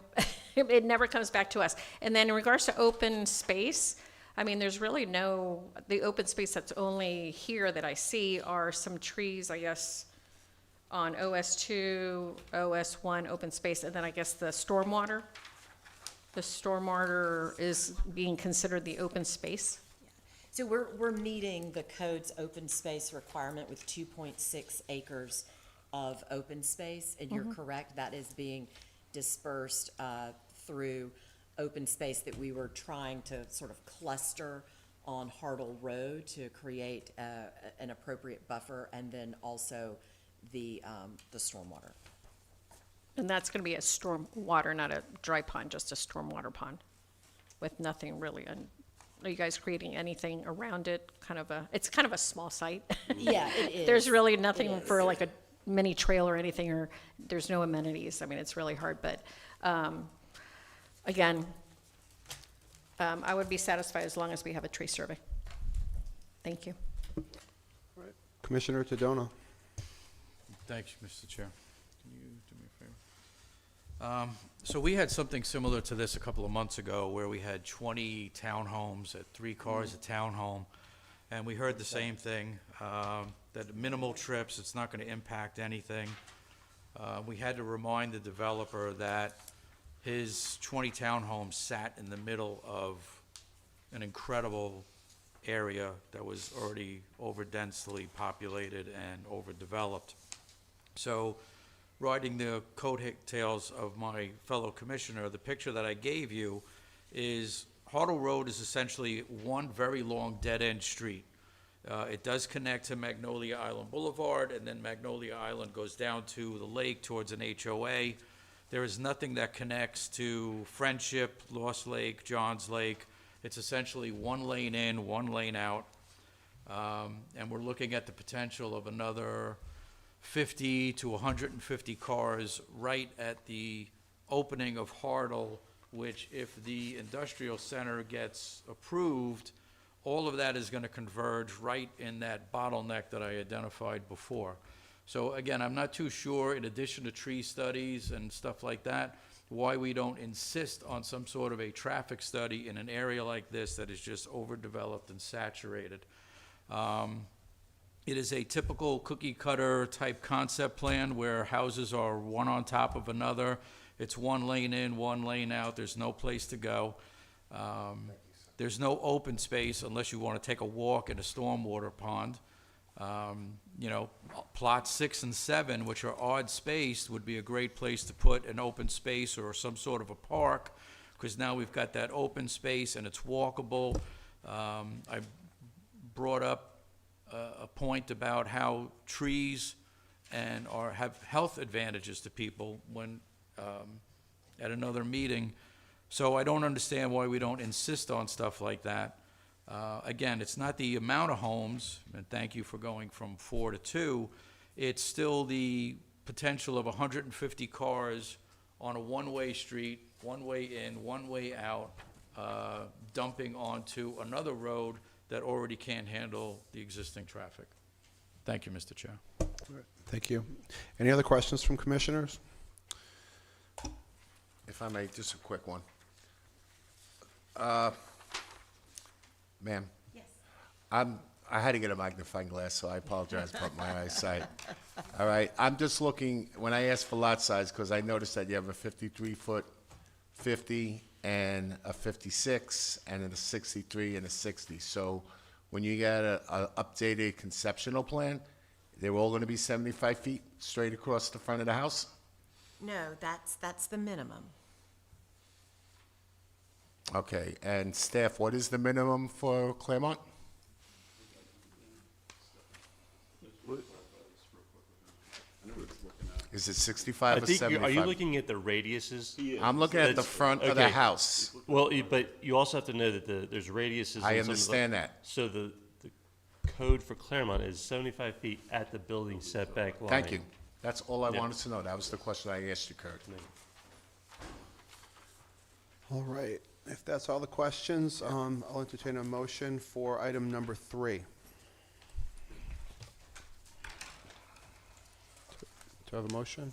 C: It never comes back to us. And then in regards to open space, I mean, there's really the open space that's only here that I see are some trees, I guess, on OS2, OS1, open space, and then I guess the stormwater. The stormwater is being considered the open space.
G: So we're meeting the code's open space requirement with 2.6 acres of open space, and you're correct, that is being dispersed through open space that we were trying to sort of cluster on Hartle Road to create an appropriate buffer, and then also the stormwater.
C: And that's gonna be a storm water, not a dry pond, just a stormwater pond with nothing really, and are you guys creating anything around it? It's kind of a small site.
I: Yeah, it is.
C: There's really nothing
I: It is.
C: for like a mini trail or anything, or there's no amenities. I mean, it's really hard, but, again, I would be satisfied as long as we have a tree survey. Thank you.
A: Commissioner Tadona?
H: Thank you, Mr. Chair. Can you do me a favor? So we had something similar to this a couple of months ago where we had 20 townhomes at 3 cars a townhome. And we heard the same thing, that minimal trips, it's not going to impact anything. We had to remind the developer that his 20 townhomes sat in the middle of an incredible area that was already over-densely populated and overdeveloped. So, riding the coattails of my fellow commissioner, the picture that I gave you is Hartle Road is essentially one very long dead-end street. It does connect to Magnolia Island Boulevard, and then Magnolia Island goes down to the lake towards an HOA. There is nothing that connects to Friendship, Lost Lake, Johns Lake. It's essentially one lane in, one lane out. And we're looking at the potential of another 50 to 150 cars right at the opening of Hartle, which if the industrial center gets approved, all of that is going to converge right in that bottleneck that I identified before. So again, I'm not too sure, in addition to tree studies and stuff like that, why we don't insist on some sort of a traffic study in an area like this that is just overdeveloped and saturated. It is a typical cookie cutter type concept plan where houses are one on top of another. It's one lane in, one lane out. There's no place to go. There's no open space unless you want to take a walk in a stormwater pond. Plots 6 and 7, which are odd spaced, would be a great place to put an open space or some sort of a park, because now we've got that open space and it's walkable. I brought up a point about how trees have health advantages to people when at another meeting. So I don't understand why we don't insist on stuff like that. Again, it's not the amount of homes, and thank you for going from 4 to 2. It's still the potential of 150 cars on a one-way street, one way in, one way out, dumping onto another road that already can't handle the existing traffic. Thank you, Mr. Chair.
A: Thank you. Any other questions from commissioners?
E: If I may, just a quick one. Ma'am?
G: Yes.
E: I had to get a magnifying glass, so I apologize about my eyesight. All right, I'm just looking, when I asked for lot size, because I noticed that you have a 53-foot, 50, and a 56, and a 63 and a 60. So when you get a updated conceptual plan, they're all going to be 75 feet straight across the front of the house?
G: No, that's the minimum.
E: Okay, and staff, what is the minimum for Clermont? Is it 65 or 75?
F: Are you looking at the radiuses?
E: I'm looking at the
F: That's-
E: front of the
F: okay.
E: house.
F: Well, but you also have to know that there's radiuses.
E: I
F: in some of the-
E: understand that.
F: So the code for Clermont is 75 feet at the building setback line.
E: Thank you. That's all I
F: Yeah.
E: wanted to know. That was the question I asked you, Kurt.
A: All right. If that's all the questions, I'll entertain a motion for item number 3. Do I have a motion?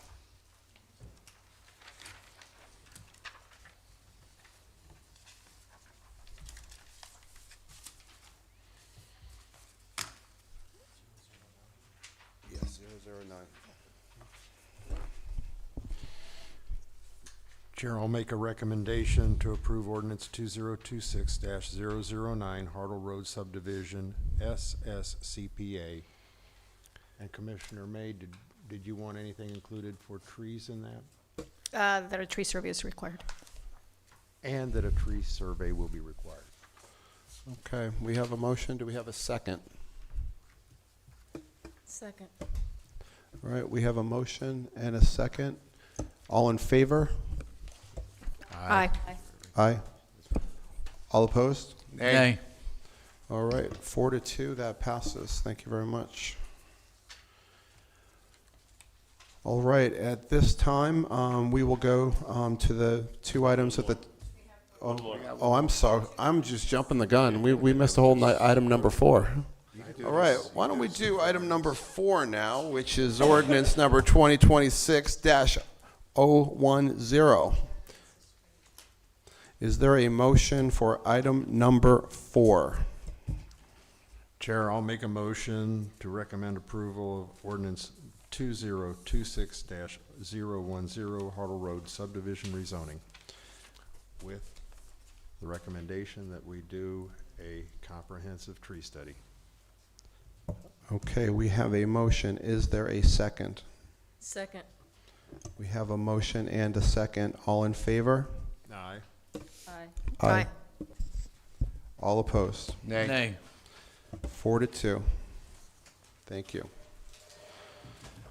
A: Yes, 009.
B: Chair, I'll make a recommendation to approve ordinance 2026-009 Hartle Road subdivision SSCPA. And Commissioner May, did you want anything included for trees in that?
C: That a tree survey is required.
B: And that a tree survey will be required.
A: Okay, we have a motion. Do we have a second?
I: Second.
A: All right, we have a motion and a second. All in favor?
C: Aye.
A: Aye. All opposed?
H: Nay.
A: All right, 4-2, that passes. Thank you very much. All right, at this time, we will go to the two items at the... Oh, I'm sorry. I'm just jumping the gun. We missed the whole item number 4. All right, why don't we do item number 4 now, which is ordinance number 2026-010. Is there a motion for item number 4?
B: Chair, I'll make a motion to recommend approval of ordinance 2026-010 Hartle Road subdivision rezoning with the recommendation that we do a comprehensive tree study.
A: Okay, we have a motion. Is there a second?
I: Second.
A: We have a motion and a second. All in favor?
B: Aye.
I: Aye.
C: Aye.
A: All opposed?
H: Nay.
A: 4-2. Thank you.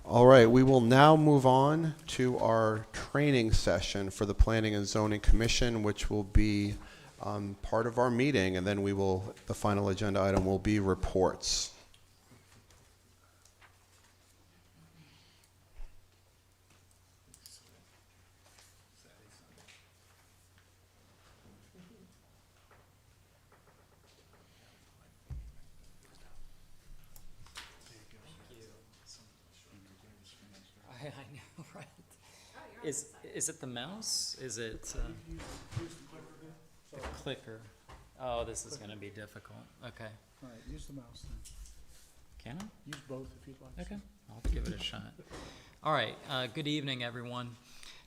A: All right, we will now move on to our training session for the Planning and Zoning Commission, which will be part of our meeting, and then the final agenda item will be reports.
D: I know, right? Is it the mouse? Is it the clicker? Oh, this is gonna be difficult. Okay.
L: All right, use the mouse then.
D: Can I?
L: Use both if you'd like.
D: Okay, I'll give it a shot. All right, good evening, everyone.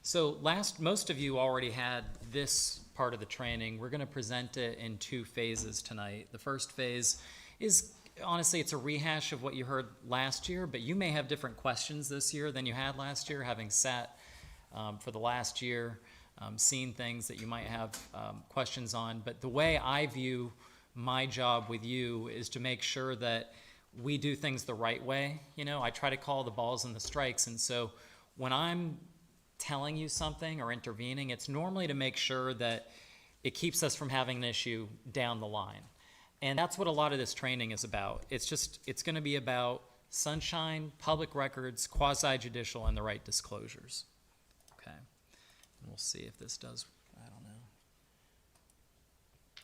D: So most of you already had this part of the training. We're gonna present it in 2 phases tonight. The first phase is, honestly, it's a rehash of what you heard last year, but you may have different questions this year than you had last year, having sat for the last year, seen things that you might have questions on. But the way I view my job with you is to make sure that we do things the right way. You know, I try to call the balls and the strikes, and so when I'm telling you something or intervening, it's normally to make sure that it keeps us from having an issue down the line. And that's what a lot of this training is about. It's going to be about sunshine, public records, quasi-judicial, and the right disclosures. Okay. And we'll see if this does, I don't know.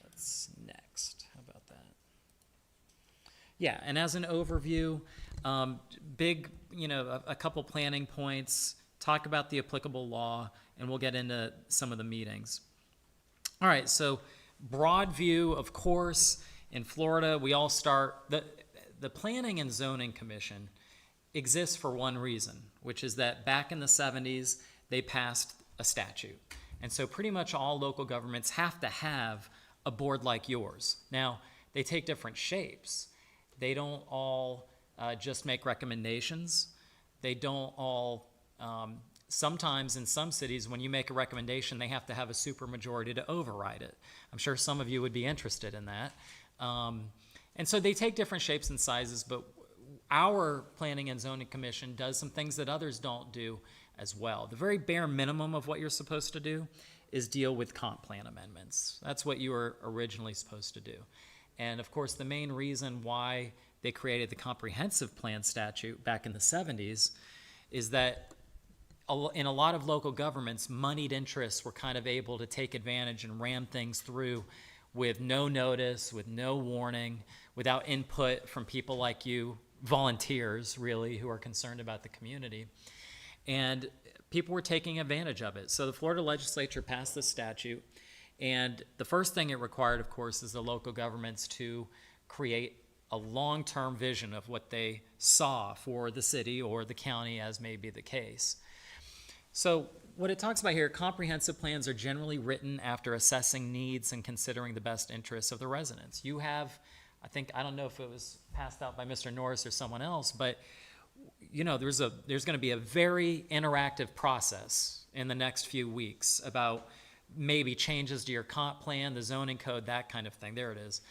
D: What's next? How about that? Yeah, and as an overview, a couple planning points, talk about the applicable law, and we'll get into some of the meetings. All right, so broad view, of course. In Florida, we all start, the Planning and Zoning Commission exists for one reason, which is that back in the 70s, they passed a statute. And so pretty much all local governments have to have a board like yours. Now, they take different shapes. They don't all just make recommendations. They don't all, sometimes in some cities, when you make a recommendation, they have to have a supermajority to override it. I'm sure some of you would be interested in that. And so they take different shapes and sizes, but our Planning and Zoning Commission does some things that others don't do as well. The very bare minimum of what you're supposed to do is deal with comp plan amendments. That's what you were originally supposed to do. And of course, the main reason why they created the comprehensive plan statute back in the 70s is that in a lot of local governments, moneyed interests were kind of able to take advantage and ram things through with no notice, with no warning, without input from people like you, volunteers really, who are concerned about the community. And people were taking advantage of it. So the Florida legislature passed this statute, and the first thing it required, of course, is the local governments to create a long-term vision of what they saw for the city or the county, as may be the case. So what it talks about here, comprehensive plans are generally written after assessing needs and considering the best interests of the residents. You have, I don't know if it was passed out by Mr. Norris or someone else, but you know, there's going to be a very interactive process in the next few weeks about maybe changes to your comp plan, the zoning code, that kind of thing. There it is.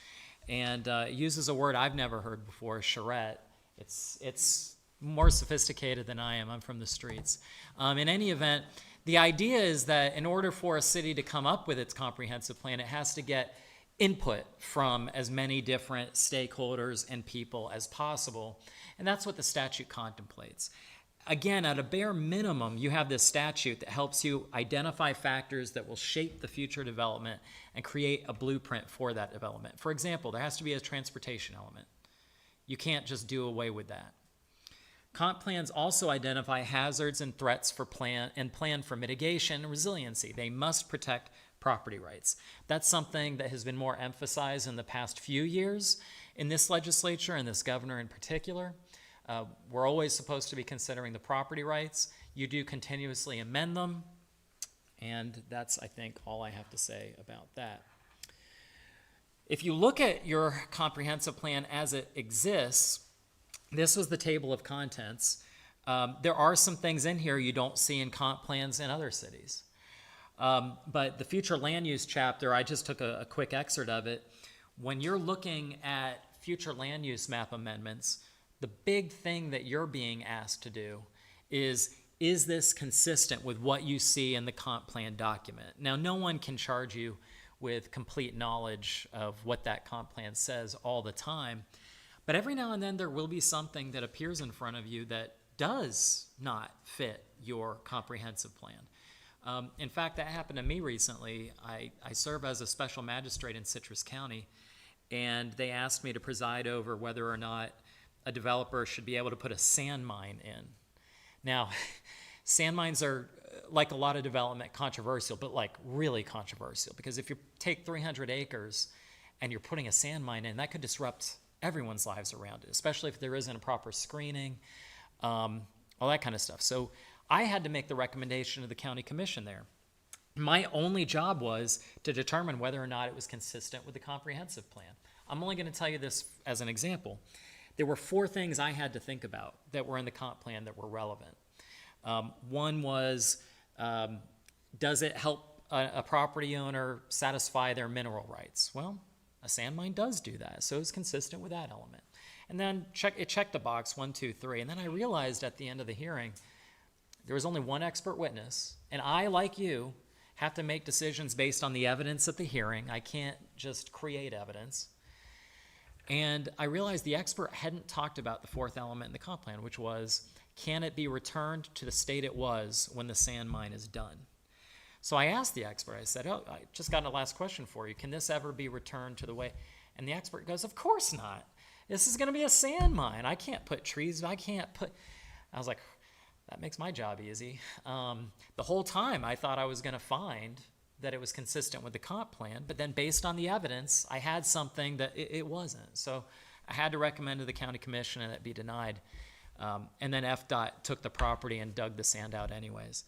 D: And it uses a word I've never heard before, charrette. It's more sophisticated than I am. I'm from the streets. In any event, the idea is that in order for a city to come up with its comprehensive plan, it has to get input from as many different stakeholders and people as possible. And that's what the statute contemplates. Again, at a bare minimum, you have this statute that helps you identify factors that will shape the future development and create a blueprint for that development. For example, there has to be a transportation element. You can't just do away with that. Comp plans also identify hazards and threats for plan for mitigation and resiliency. They must protect property rights. That's something that has been more emphasized in the past few years in this legislature and this governor in particular. We're always supposed to be considering the property rights. You do continuously amend them, and that's, I think, all I have to say about that. If you look at your comprehensive plan as it exists, this was the table of contents. There are some things in here you don't see in comp plans in other cities. But the future land use chapter, I just took a quick excerpt of it. When you're looking at future land use map amendments, the big thing that you're being asked to do is this consistent with what you see in the comp plan document? Now, no one can charge you with complete knowledge of what that comp plan says all the time, but every now and then there will be something that appears in front of you that does not fit your comprehensive plan. In fact, that happened to me recently. I serve as a special magistrate in Citrus County, and they asked me to preside over whether or not a developer should be able to put a sand mine in. Now, sand mines are, like a lot of development, controversial, but like really controversial, because if you take 300 acres and you're putting a sand mine in, that could disrupt everyone's lives around it, especially if there isn't a proper screening, all that kind of stuff. So I had to make the recommendation to the county commission there. My only job was to determine whether or not it was consistent with the comprehensive plan. I'm only going to tell you this as an example. There were 4 things I had to think about that were in the comp plan that were relevant. One was, does it help a property owner satisfy their mineral rights? Well, a sand mine does do that, so it's consistent with that element. And then it checked the box 1, 2, 3, and then I realized at the end of the hearing there was only one expert witness, and I, like you, have to make decisions based on the evidence at the hearing. I can't just create evidence. And I realized the expert hadn't talked about the 4th element in the comp plan, which was, can it be returned to the state it was when the sand mine is done? So I asked the expert, I said, I just got a last question for you. Can this ever be returned to the way? And the expert goes, of course not. This is going to be a sand mine. I can't put trees, I was like, that makes my job easy. The whole time I thought I was going to find that it was consistent with the comp plan, but then based on the evidence, I had something that it wasn't. So I had to recommend to the county commission and it be denied. And then FDOT took the property and dug the sand out anyways.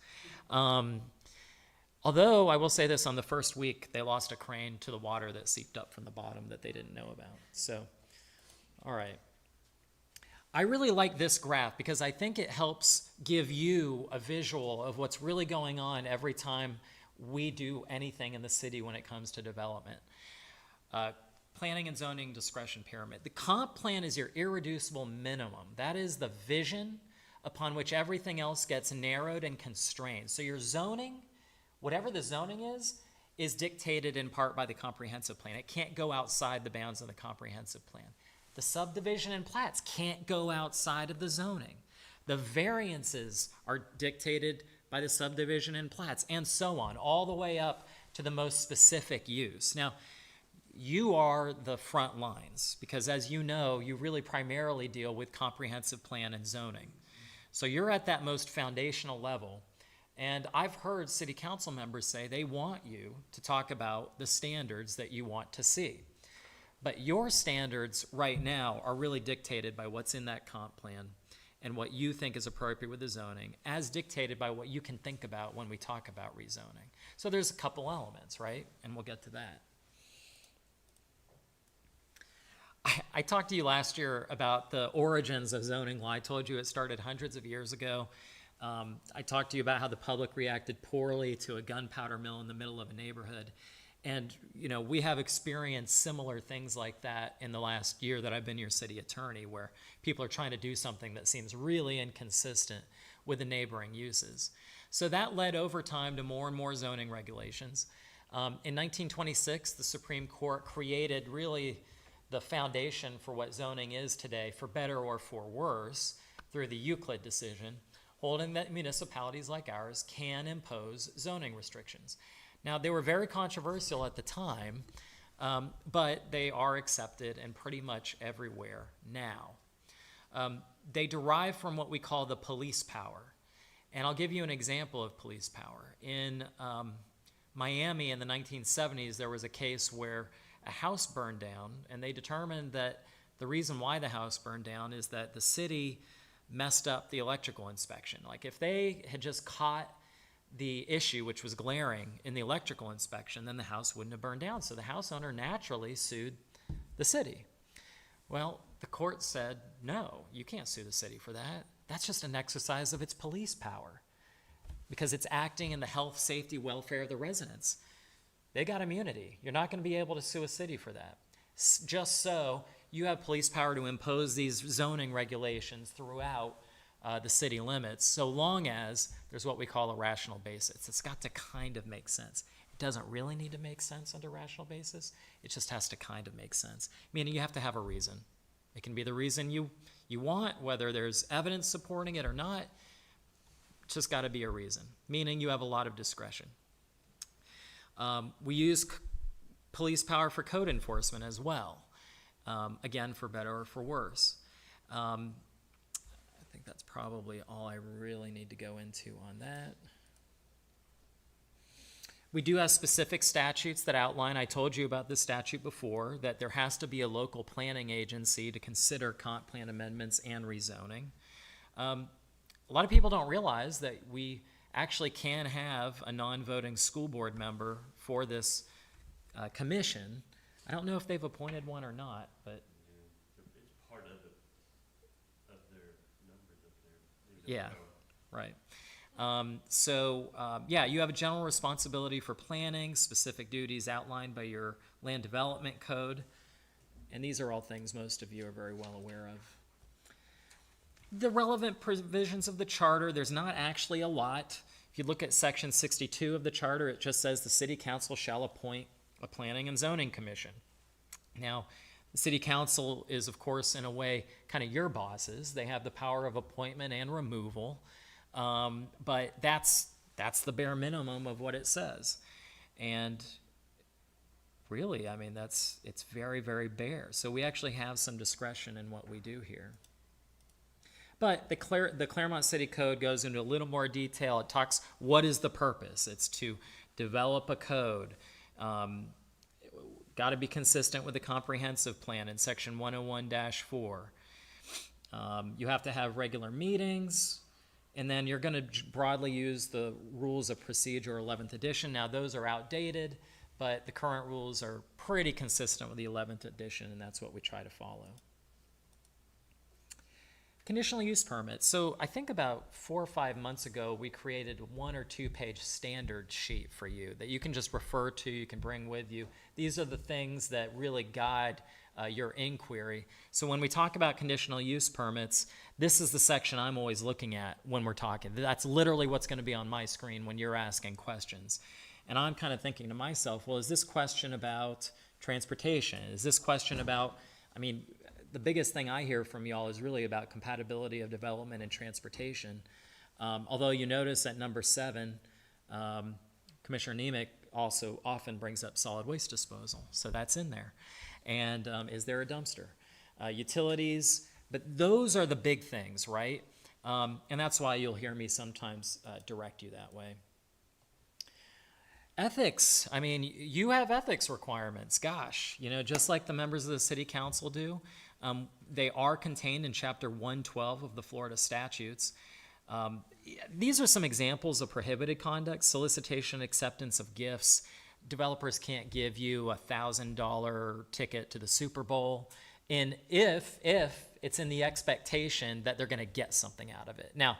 D: Although I will say this, on the first week, they lost a crane to the water that seeped up from the bottom that they didn't know about. So, all right. I really like this graph because I think it helps give you a visual of what's really going on every time we do anything in the city when it comes to development. Planning and zoning discretion pyramid. The comp plan is your irreducible minimum. That is the vision upon which everything else gets narrowed and constrained. So your zoning, whatever the zoning is dictated in part by the comprehensive plan. It can't go outside the bounds of the comprehensive plan. The subdivision and plats can't go outside of the zoning. The variances are dictated by the subdivision and plats, and so on, all the way up to the most specific use. Now, you are the front lines, because as you know, you really primarily deal with comprehensive plan and zoning. So you're at that most foundational level. And I've heard city council members say they want you to talk about the standards that you want to see. But your standards right now are really dictated by what's in that comp plan and what you think is appropriate with the zoning, as dictated by what you can think about when we talk about rezoning. So there's a couple elements, right? And we'll get to that. I talked to you last year about the origins of zoning law. I told you it started hundreds of years ago. I talked to you about how the public reacted poorly to a gunpowder mill in the middle of a neighborhood. And, you know, we have experienced similar things like that in the last year that I've been your city attorney, where people are trying to do something that seems really inconsistent with the neighboring uses. So that led over time to more and more zoning regulations. In 1926, the Supreme Court created really the foundation for what zoning is today, for better or for worse, through the Euclid decision, holding that municipalities like ours can impose zoning restrictions. Now, they were very controversial at the time, but they are accepted in pretty much everywhere now. They derive from what we call the police power. And I'll give you an example of police power. In Miami in the 1970s, there was a case where a house burned down, and they determined that the reason why the house burned down is that the city messed up the electrical inspection. Like if they had just caught the issue, which was glaring, in the electrical inspection, then the house wouldn't have burned down. So the house owner naturally sued the city. Well, the court said, no, you can't sue the city for that. That's just an exercise of its police power because it's acting in the health, safety, welfare of the residents. They got immunity. You're not going to be able to sue a city for that. Just so you have police power to impose these zoning regulations throughout the city limits, so long as there's what we call a rational basis. It's got to kind of make sense. It doesn't really need to make sense under rational basis. It just has to kind of make sense, meaning you have to have a reason. It can be the reason you want, whether there's evidence supporting it or not. It's just got to be a reason, meaning you have a lot of discretion. We use police power for code enforcement as well, again, for better or for worse. I think that's probably all I really need to go into on that. We do have specific statutes that outline, I told you about this statute before, that there has to be a local planning agency to consider comp plan amendments and rezoning. A lot of people don't realize that we actually can have a non-voting school board member for this commission. I don't know if they've appointed one or not, but
F: It's part of their numbers up there.
D: yeah, right. Yeah, you have a general responsibility for planning, specific duties outlined by your land development code, and these are all things most of you are very well aware of. The relevant provisions of the charter, there's not actually a lot. If you look at section 62 of the charter, it just says the city council shall appoint a planning and zoning commission. Now, the city council is, of course, in a way, kind of your bosses. They have the power of appointment and removal. But that's the bare minimum of what it says. And really, I mean, it's very, very bare. So we actually have some discretion in what we do here. But the Clermont City Code goes into a little more detail. It talks, what is the purpose? It's to develop a code. Got to be consistent with the comprehensive plan in section 101-4. You have to have regular meetings. And then you're going to broadly use the rules of procedure 11th edition. Now, those are outdated, but the current rules are pretty consistent with the 11th edition, and that's what we try to follow. Conditional use permits. So I think about 4 or 5 months ago, we created a 1 or 2 page standard sheet for you that you can just refer to, you can bring with you. These are the things that really guide your inquiry. So when we talk about conditional use permits, this is the section I'm always looking at when we're talking. That's literally what's going to be on my screen when you're asking questions. And I'm kind of thinking to myself, well, is this question about transportation? Is this question about, I mean, the biggest thing I hear from y'all is really about compatibility of development and transportation. Although you notice at number 7, Commissioner Nemec also often brings up solid waste disposal. So that's in there. And is there a dumpster? Utilities, but those are the big things, right? And that's why you'll hear me sometimes direct you that way. Ethics, I mean, you have ethics requirements, gosh, you know, just like the members of the city council do. They are contained in chapter 112 of the Florida statutes. These are some examples of prohibited conduct: solicitation, acceptance of gifts. Developers can't give you a $1,000 ticket to the Super Bowl, and if it's in the expectation that they're going to get something out of it. Now,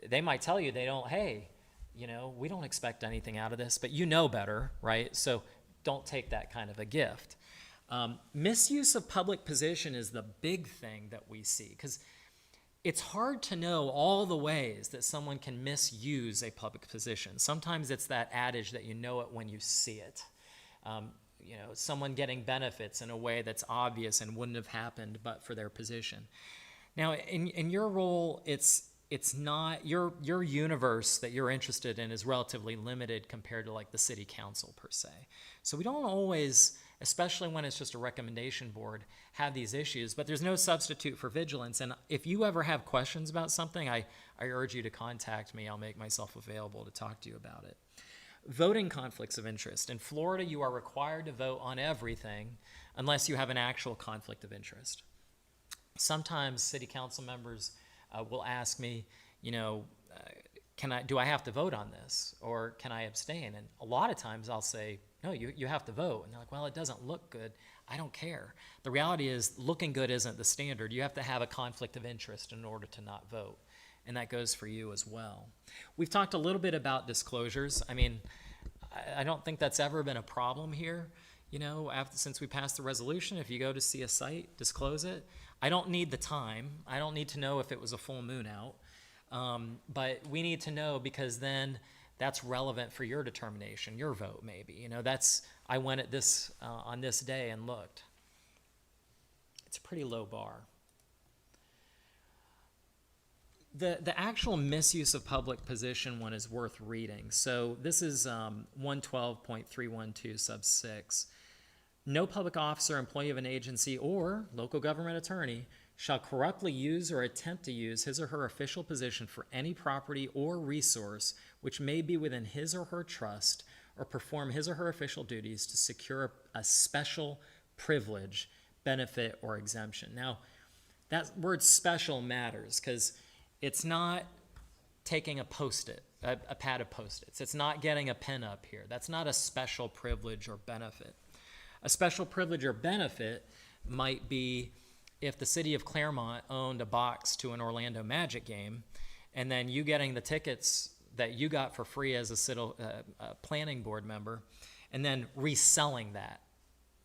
D: they might tell you hey, you know, we don't expect anything out of this, but you know better, right? So don't take that kind of a gift. Misuse of public position is the big thing that we see, because it's hard to know all the ways that someone can misuse a public position. Sometimes it's that adage that you know it when you see it. Someone getting benefits in a way that's obvious and wouldn't have happened but for their position. Now, in your role, it's not, your universe that you're interested in is relatively limited compared to like the city council per se. So we don't always, especially when it's just a recommendation board, have these issues, but there's no substitute for vigilance. And if you ever have questions about something, I urge you to contact me. I'll make myself available to talk to you about it. Voting conflicts of interest. In Florida, you are required to vote on everything unless you have an actual conflict of interest. Sometimes city council members will ask me, do I have to vote on this, or can I abstain? And a lot of times I'll say, no, you have to vote. And they're like, well, it doesn't look good. I don't care. The reality is looking good isn't the standard. You have to have a conflict of interest in order to not vote. And that goes for you as well. We've talked a little bit about disclosures. I mean, I don't think that's ever been a problem here. Since we passed the resolution, if you go to see a site, disclose it. I don't need the time. I don't need to know if it was a full moon out. But we need to know, because then that's relevant for your determination, your vote maybe. I went at this on this day and looked. It's a pretty low bar. The actual misuse of public position one is worth reading. So this is 112.312 sub 6. No public officer, employee of an agency, or local government attorney shall corruptly use or attempt to use his or her official position for any property or resource which may be within his or her trust, or perform his or her official duties to secure a special privilege, benefit, or exemption. Now, that word special matters because it's not taking a Post-it, a pad of Post-its. It's not getting a pen up here. That's not a special privilege or benefit. A special privilege or benefit might be if the city of Clermont owned a box to an Orlando Magic game, and then you getting the tickets that you got for free as a planning board member, and then reselling that.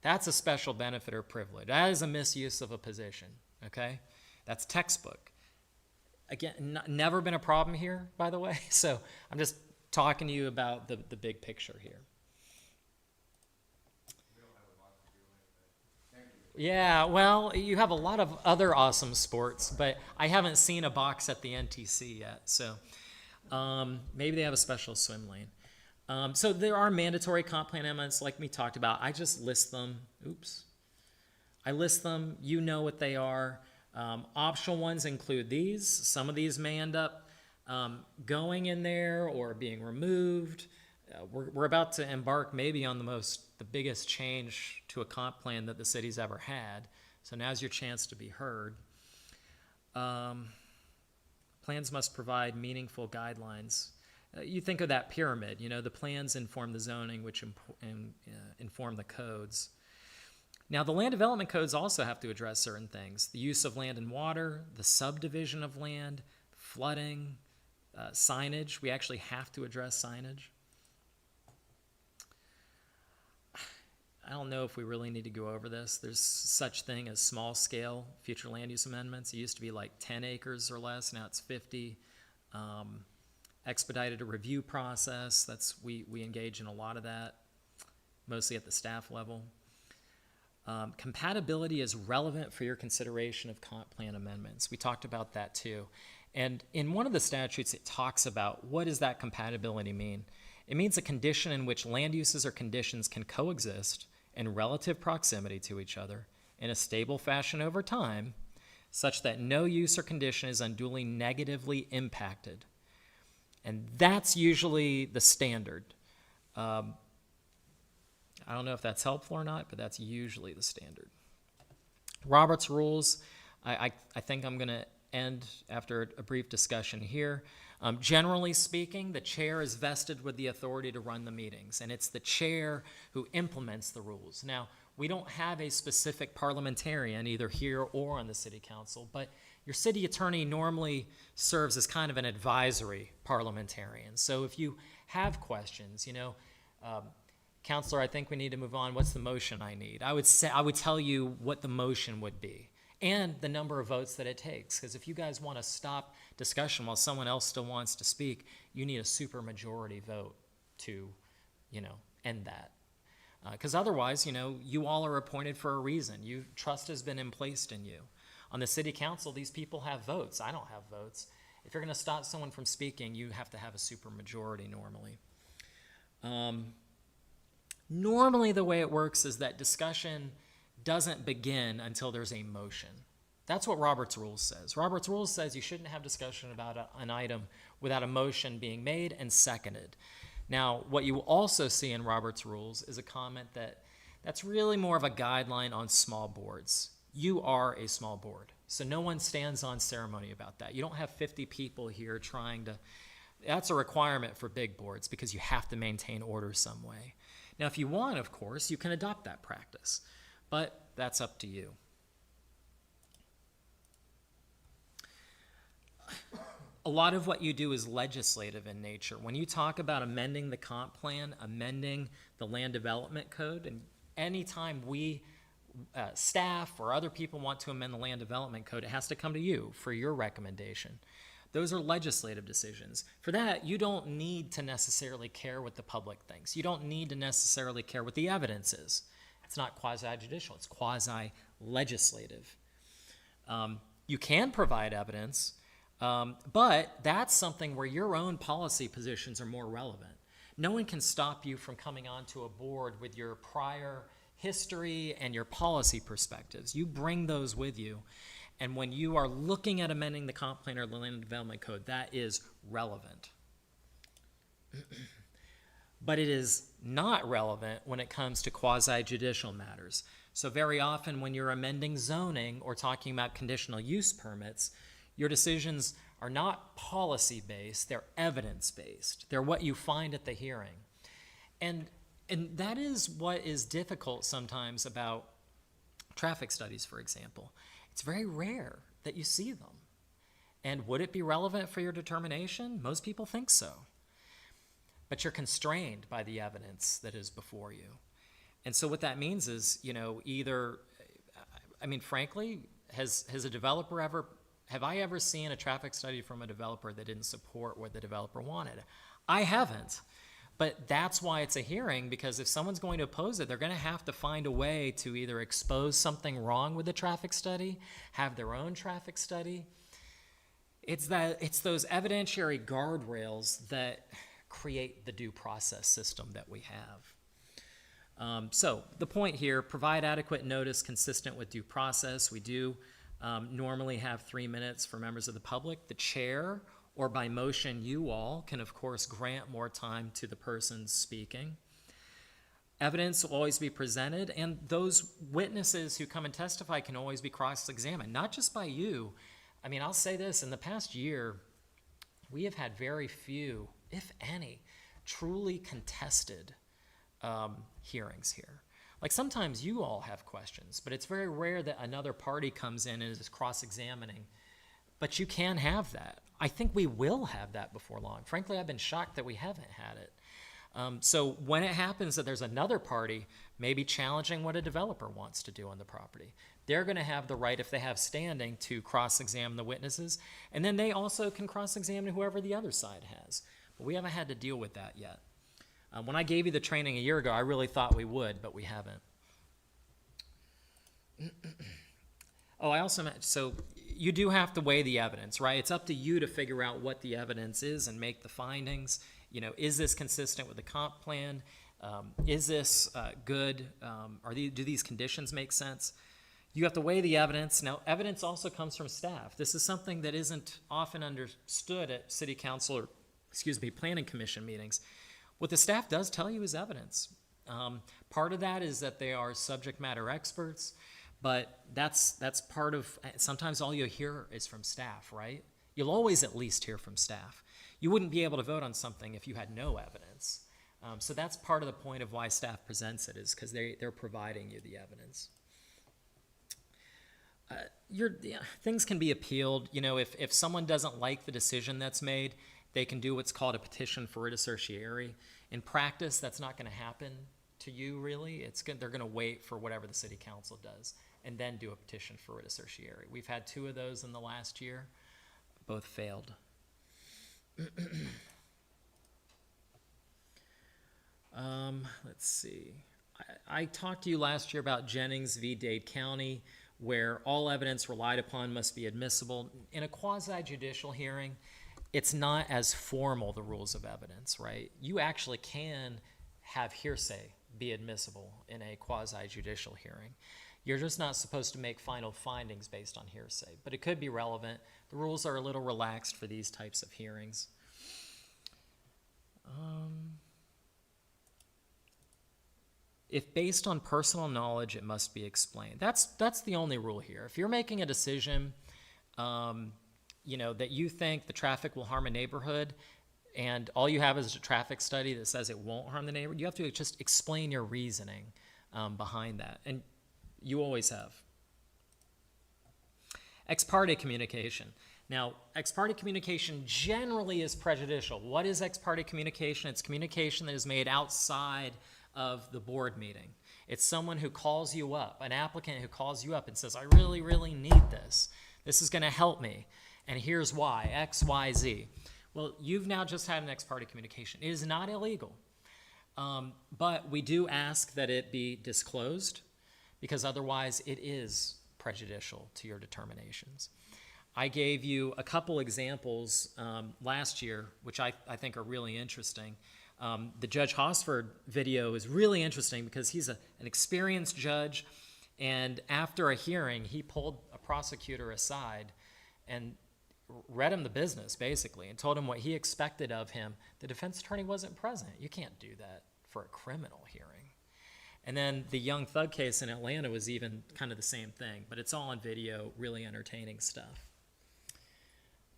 D: That's a special benefit or privilege. That is a misuse of a position, okay? That's textbook. Again, never been a problem here, by the way, so I'm just talking to you about the big picture here. Yeah, well, you have a lot of other awesome sports, but I haven't seen a box at the NTC yet, so maybe they have a special swim lane. So there are mandatory comp plan amendments like we talked about. I just list them. Oops. I list them. You know what they are. Optional ones include these. Some of these may end up going in there or being removed. We're about to embark maybe on the biggest change to a comp plan that the city's ever had. So now's your chance to be heard. Plans must provide meaningful guidelines. You think of that pyramid, the plans inform the zoning, which inform the codes. Now, the land development codes also have to address certain things. The use of land and water, the subdivision of land, flooding, signage. We actually have to address signage. I don't know if we really need to go over this. There's such thing as small-scale future land use amendments. It used to be like 10 acres or less. Now it's 50. Expedited a review process. We engage in a lot of that, mostly at the staff level. Compatibility is relevant for your consideration of comp plan amendments. We talked about that too. And in one of the statutes, it talks about what does that compatibility mean? It means a condition in which land uses or conditions can coexist in relative proximity to each other in a stable fashion over time, such that no use or condition is unduly negatively impacted. And that's usually the standard. I don't know if that's helpful or not, but that's usually the standard. Robert's rules, I think I'm going to end after a brief discussion here. Generally speaking, the chair is vested with the authority to run the meetings, and it's the chair who implements the rules. Now, we don't have a specific parliamentarian either here or on the city council, but your city attorney normally serves as kind of an advisory parliamentarian. So if you have questions, Counselor, I think we need to move on. What's the motion I need? I would tell you what the motion would be. and the number of votes that it takes. Because if you guys want to stop discussion while someone else still wants to speak, you need a supermajority vote to, end that. Because otherwise, you all are appointed for a reason. Trust has been placed in you. On the city council, these people have votes. I don't have votes. If you're going to stop someone from speaking, you have to have a supermajority normally. Normally, the way it works is that discussion doesn't begin until there's a motion. That's what Robert's Rules says. Robert's Rules says you shouldn't have discussion about an item without a motion being made and seconded. Now, what you will also see in Robert's Rules is a comment that's really more of a guideline on small boards. You are a small board, so no one stands on ceremony about that. You don't have 50 people here trying to. That's a requirement for big boards because you have to maintain order some way. Now, if you want, of course, you can adopt that practice, but that's up to you. A lot of what you do is legislative in nature. When you talk about amending the comp plan, amending the land development code, and anytime we, staff or other people want to amend the land development code, it has to come to you for your recommendation. Those are legislative decisions. For that, you don't need to necessarily care what the public thinks. You don't need to necessarily care what the evidence is. It's not quasi-judicial, it's quasi-legislative. You can provide evidence, but that's something where your own policy positions are more relevant. No one can stop you from coming onto a board with your prior history and your policy perspectives. You bring those with you. And when you are looking at amending the comp plan or the land development code, that is relevant. But it is not relevant when it comes to quasi-judicial matters. So very often when you're amending zoning or talking about conditional use permits, your decisions are not policy-based, they're evidence-based. They're what you find at the hearing. And that is what is difficult sometimes about traffic studies, for example. It's very rare that you see them. And would it be relevant for your determination? Most people think so. But you're constrained by the evidence that is before you. And so what that means is, frankly, have I ever seen a traffic study from a developer that didn't support what the developer wanted? I haven't. But that's why it's a hearing, because if someone's going to oppose it, they're going to have to find a way to either expose something wrong with the traffic study, have their own traffic study. It's those evidentiary guardrails that create the due process system that we have. So the point here, provide adequate notice consistent with due process. We do normally have 3 minutes for members of the public. The chair, or by motion, you all can, of course, grant more time to the person speaking. Evidence will always be presented, and those witnesses who come and testify can always be cross-examined, not just by you. I'll say this, in the past year, we have had very few, if any, truly contested hearings here. Like sometimes you all have questions, but it's very rare that another party comes in and is cross-examining. But you can have that. I think we will have that before long. Frankly, I've been shocked that we haven't had it. So when it happens that there's another party maybe challenging what a developer wants to do on the property, they're going to have the right, if they have standing, to cross-examine the witnesses. And then they also can cross-examine whoever the other side has. But we haven't had to deal with that yet. When I gave you the training a year ago, I really thought we would, but we haven't. I also meant, so you do have to weigh the evidence, right? It's up to you to figure out what the evidence is and make the findings. Is this consistent with the comp plan? Is this good? Do these conditions make sense? You have to weigh the evidence. Now, evidence also comes from staff. This is something that isn't often understood at city council or, planning commission meetings. What the staff does tell you is evidence. Part of that is that they are subject matter experts. But that's part of, sometimes all you hear is from staff, right? You'll always at least hear from staff. You wouldn't be able to vote on something if you had no evidence. So that's part of the point of why staff presents it, is because they're providing you the evidence. Things can be appealed. If someone doesn't like the decision that's made, they can do what's called a petition for writ of certiorari. In practice, that's not going to happen to you, really. They're going to wait for whatever the city council does. and then do a petition for writ of certiorari. We've had 2 of those in the last year. Both failed. Let's see. I talked to you last year about Jennings v. Dade County, where all evidence relied upon must be admissible. In a quasi-judicial hearing, it's not as formal, the rules of evidence, right? You actually can have hearsay be admissible in a quasi-judicial hearing. You're just not supposed to make final findings based on hearsay, but it could be relevant. The rules are a little relaxed for these types of hearings. If based on personal knowledge, it must be explained. That's the only rule here. If you're making a decision, that you think the traffic will harm a neighborhood, and all you have is a traffic study that says it won't harm the neighborhood, you have to just explain your reasoning behind that, and you always have. Ex parte communication. Now, ex parte communication generally is prejudicial. What is ex parte communication? It's communication that is made outside of the board meeting. It's someone who calls you up, an applicant who calls you up and says, I really, really need this. This is going to help me. And here's why, X, Y, Z. Well, you've now just had an ex parte communication. It is not illegal. But we do ask that it be disclosed, because otherwise it is prejudicial to your determinations. I gave you a couple examples last year, which I think are really interesting. The Judge Hosford video is really interesting because he's an experienced judge, and after a hearing, he pulled a prosecutor aside and read him the business, basically, and told him what he expected of him. The defense attorney wasn't present. You can't do that for a criminal hearing. And then the Young Thug case in Atlanta was even kind of the same thing, but it's all on video, really entertaining stuff.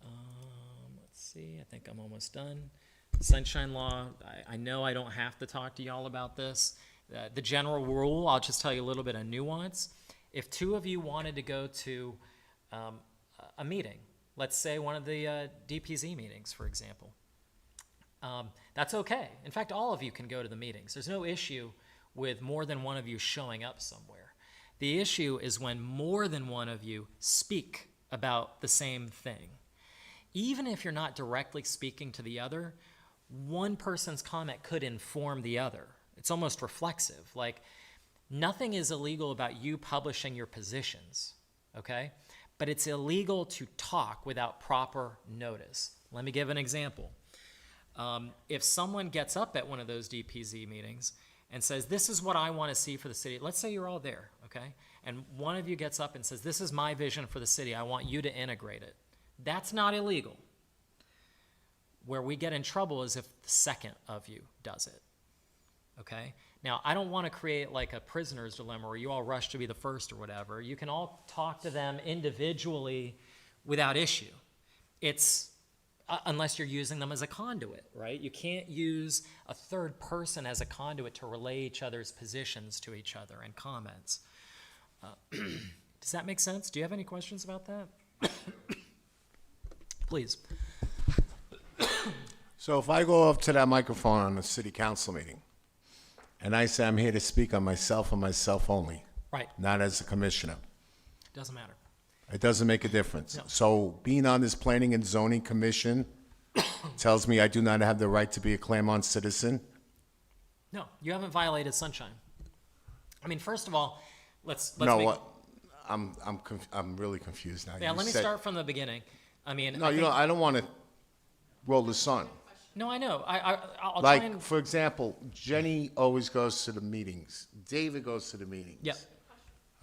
D: Let's see, I think I'm almost done. Sunshine Law, I know I don't have to talk to y'all about this. The general rule, I'll just tell you a little bit of nuance. If 2 of you wanted to go to a meeting, let's say one of the DPZ meetings, for example, that's okay. In fact, all of you can go to the meetings. There's no issue with more than one of you showing up somewhere. The issue is when more than one of you speak about the same thing. Even if you're not directly speaking to the other, one person's comment could inform the other. It's almost reflexive. Like, nothing is illegal about you publishing your positions, okay? But it's illegal to talk without proper notice. Let me give an example. If someone gets up at one of those DPZ meetings and says, this is what I want to see for the city, let's say you're all there, okay? And one of you gets up and says, this is my vision for the city, I want you to integrate it. That's not illegal. Where we get in trouble is if the second of you does it, okay? Now, I don't want to create like a prisoner's dilemma where you all rush to be the first or whatever. You can all talk to them individually without issue. It's, unless you're using them as a conduit, right? You can't use a third person as a conduit to relay each other's positions to each other and comments. Does that make sense? Do you have any questions about that? Please.
E: So if I go up to that microphone on a city council meeting, and I say I'm here to speak on myself and myself only,
D: Right.
E: not as a commissioner,
D: Doesn't matter.
E: it doesn't make a difference.
D: No.
E: So being on this planning and zoning commission tells me I do not have the right to be a Clermont citizen?
D: No, you haven't violated sunshine. I mean, first of all, let's
E: No,
D: make,
E: what? I'm really confused now.
D: yeah,
E: You
D: let me
E: said-
D: start from the beginning. I mean,
E: No,
D: I
E: you
D: think,
E: know, I don't want to roll the sun.
D: no, I know. I'll try
E: Like,
D: and,
E: for example, Jenny always goes to the meetings. David goes to the meetings.
D: Yep.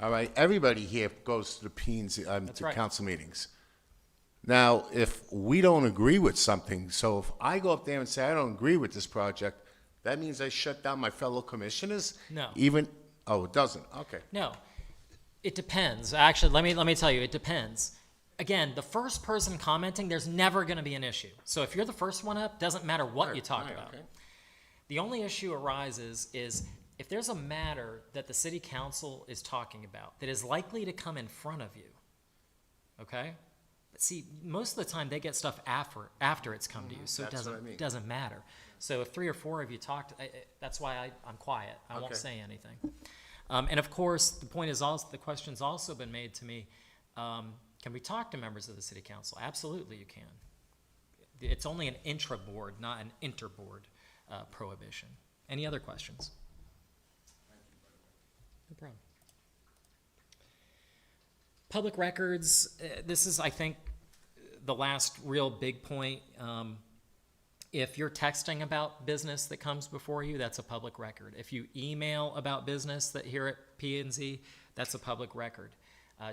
E: All right, everybody here goes to the to
D: right.
E: council meetings. Now, if we don't agree with something, so if I go up there and say I don't agree with this project, that means I shut down my fellow commissioners?
D: No.
E: Even, oh, it doesn't, okay.
D: no, it depends. Actually, let me tell you, it depends. Again, the first person commenting, there's never going to be an issue. So if you're the first one up, doesn't matter what you talk
E: Right,
D: about.
E: okay.
D: The only issue arises is if there's a matter that the city council is talking about that is likely to come in front of you, okay? But see, most of the time they get stuff after it's come to you, so
E: That's what I mean.
D: it doesn't matter. So if 3 or 4 of you talked, that's why I'm quiet. I won't
E: Okay.
D: say anything. And of course, the point is also, the question's also been made to me, can we talk to members of the city council? Absolutely you can. It's only an intra-board, not an inter-board prohibition. Any other questions? No problem. Public records, this is, I think, the last real big point. If you're texting about business that comes before you, that's a public record. If you email about business that here at P&Z, that's a public record.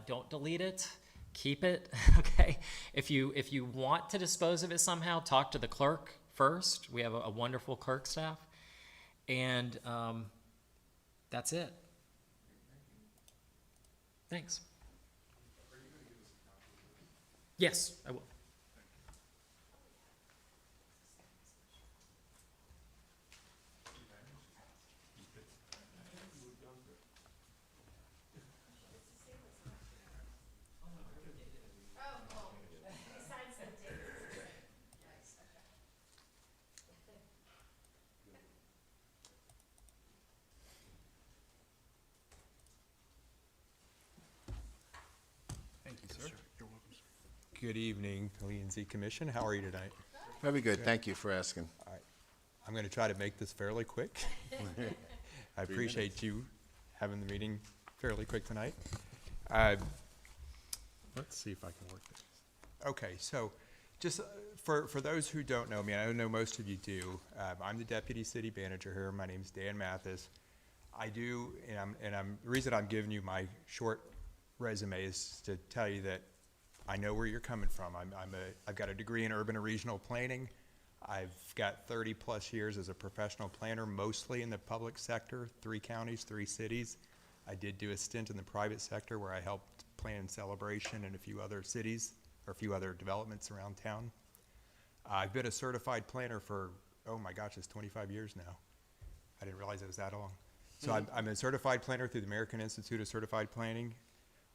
D: Don't delete it, keep it, okay? If you want to dispose of it somehow, talk to the clerk first. We have a wonderful clerk staff. And that's it. Thanks. Yes, I will.
L: Thank you, sir. You're welcome, sir.
M: Good evening, P&Z Commission. How are you tonight?
E: Very good, thank you for asking.
M: I'm going to try to make this fairly quick. I appreciate you having the meeting fairly quick tonight. Let's see if I can work this. Okay, so just for those who don't know me, and I know most of you do, I'm the Deputy City Manager here. My name's Dan Mathis. I do, the reason I'm giving you my short resume is to tell you that I know where you're coming from. I've got a degree in urban and regional planning. I've got 30 plus years as a professional planner, mostly in the public sector, 3 counties, 3 cities. I did do a stint in the private sector where I helped plan Celebration and a few other cities, or a few other developments around town. I've been a certified planner for, oh my gosh, it's 25 years now. I didn't realize it was that long. So I'm a certified planner through the American Institute of Certified Planning.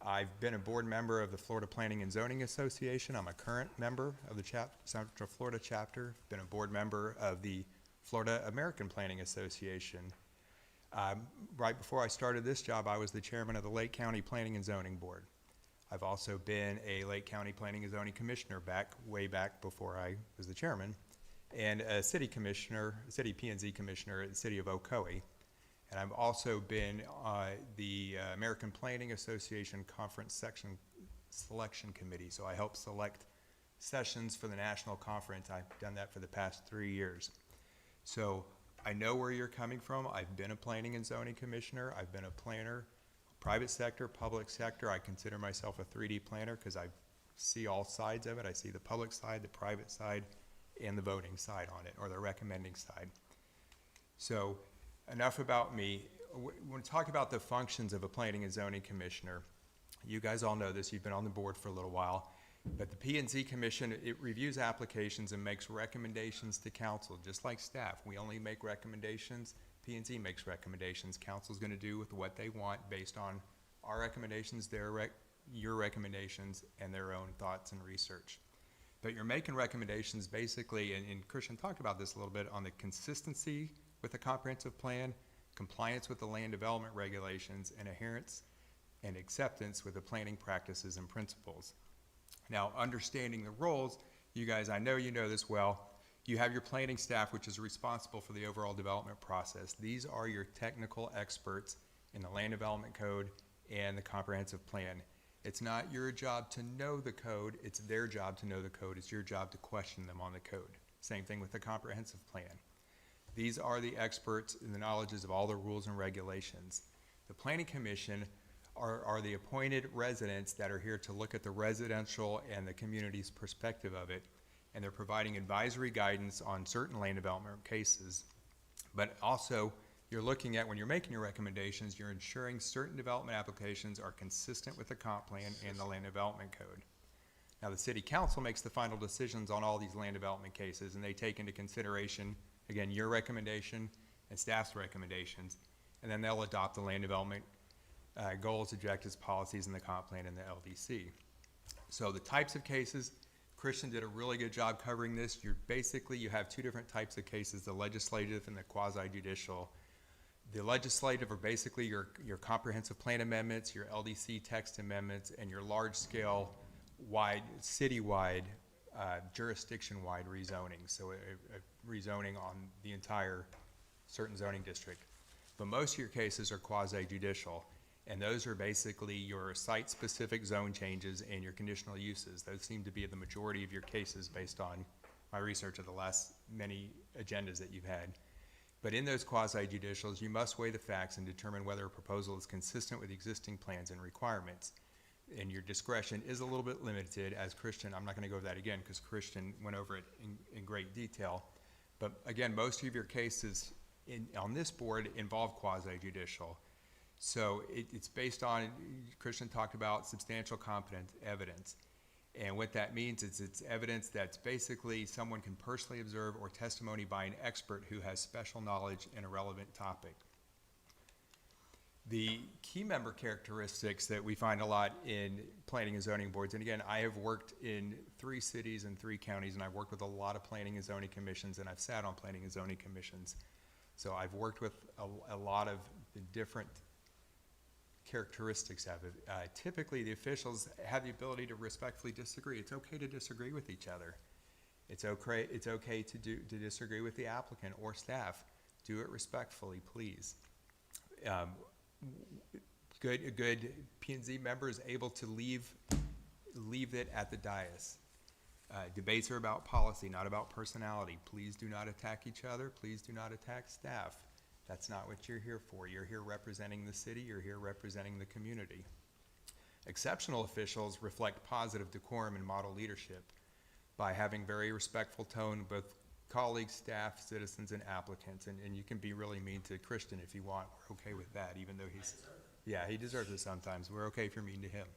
M: I've been a board member of the Florida Planning and Zoning Association. I'm a current member of the Central Florida chapter. Been a board member of the Florida American Planning Association. Right before I started this job, I was the chairman of the Lake County Planning and Zoning Board. I've also been a Lake County Planning and Zoning Commissioner way back before I was the chairman, and a city commissioner, city P&Z commissioner at the city of Ocoee. And I've also been the American Planning Association Conference Section Selection Committee. So I help select sessions for the national conference. I've done that for the past 3 years. So I know where you're coming from. I've been a planning and zoning commissioner. I've been a planner, private sector, public sector. I consider myself a 3D planner because I see all sides of it. I see the public side, the private side, and the voting side on it, or the recommending side. So enough about me. When we talk about the functions of a planning and zoning commissioner, you guys all know this, you've been on the board for a little while, but the P&Z Commission, it reviews applications and makes recommendations to council, just like staff. We only make recommendations, P&Z makes recommendations. Council's gonna do with what they want based on our recommendations, your recommendations, and their own thoughts and research. But you're making recommendations basically, and Christian talked about this a little bit, on the consistency with the comprehensive plan, compliance with the land development regulations, and adherence and acceptance with the planning practices and principles. Now, understanding the roles, you guys, I know you know this well, you have your planning staff, which is responsible for the overall development process. These are your technical experts in the land development code and the comprehensive plan. It's not your job to know the code, it's their job to know the code. It's your job to question them on the code. Same thing with the comprehensive plan. These are the experts in the knowledges of all the rules and regulations. The Planning Commission are the appointed residents that are here to look at the residential and the community's perspective of it, and they're providing advisory guidance on certain land development cases. But also, you're looking at, when you're making your recommendations, you're ensuring certain development applications are consistent with the comp plan and the land development code. Now, the City Council makes the final decisions on all these land development cases, and they take into consideration, again, your recommendation and staff's recommendations, and then they'll adopt the land development goals, objectives, policies, and the comp plan and the LDC. So the types of cases, Christian did a really good job covering this. You have 2 different types of cases, the legislative and the quasi-judicial. The legislative are basically your comprehensive plan amendments, your LDC text amendments, and your large-scale, citywide, jurisdiction-wide rezoning. So a rezoning on the entire certain zoning district. But most of your cases are quasi-judicial, and those are basically your site-specific zone changes and your conditional uses. Those seem to be the majority of your cases based on my research of the last many agendas that you've had. But in those quasi-judicials, you must weigh the facts and determine whether a proposal is consistent with existing plans and requirements. And your discretion is a little bit limited, as Christian, I'm not gonna go over that again, because Christian went over it in great detail. But again, most of your cases on this board involve quasi-judicial. So it's based on, Christian talked about substantial competent evidence. And what that means is it's evidence that's basically someone can personally observe or testimony by an expert who has special knowledge in a relevant topic. The key member characteristics that we find a lot in planning and zoning boards, and again, I have worked in 3 cities and 3 counties, and I've worked with a lot of planning and zoning commissions, and I've sat on planning and zoning commissions. So I've worked with a lot of the different characteristics of it. Typically, the officials have the ability to respectfully disagree. It's okay to disagree with each other. It's okay to disagree with the applicant or staff. Do it respectfully, please. Good P&Z member is able to leave it at the dais. Debates are about policy, not about personality. Please do not attack each other. Please do not attack staff. That's not what you're here for. You're here representing the city. You're here representing the community. Exceptional officials reflect positive decorum and model leadership by having very respectful tone, both colleagues, staff, citizens, and applicants. And you can be really mean to Christian if you want. We're okay with that, even though he deserves it sometimes. We're okay if you're mean to him.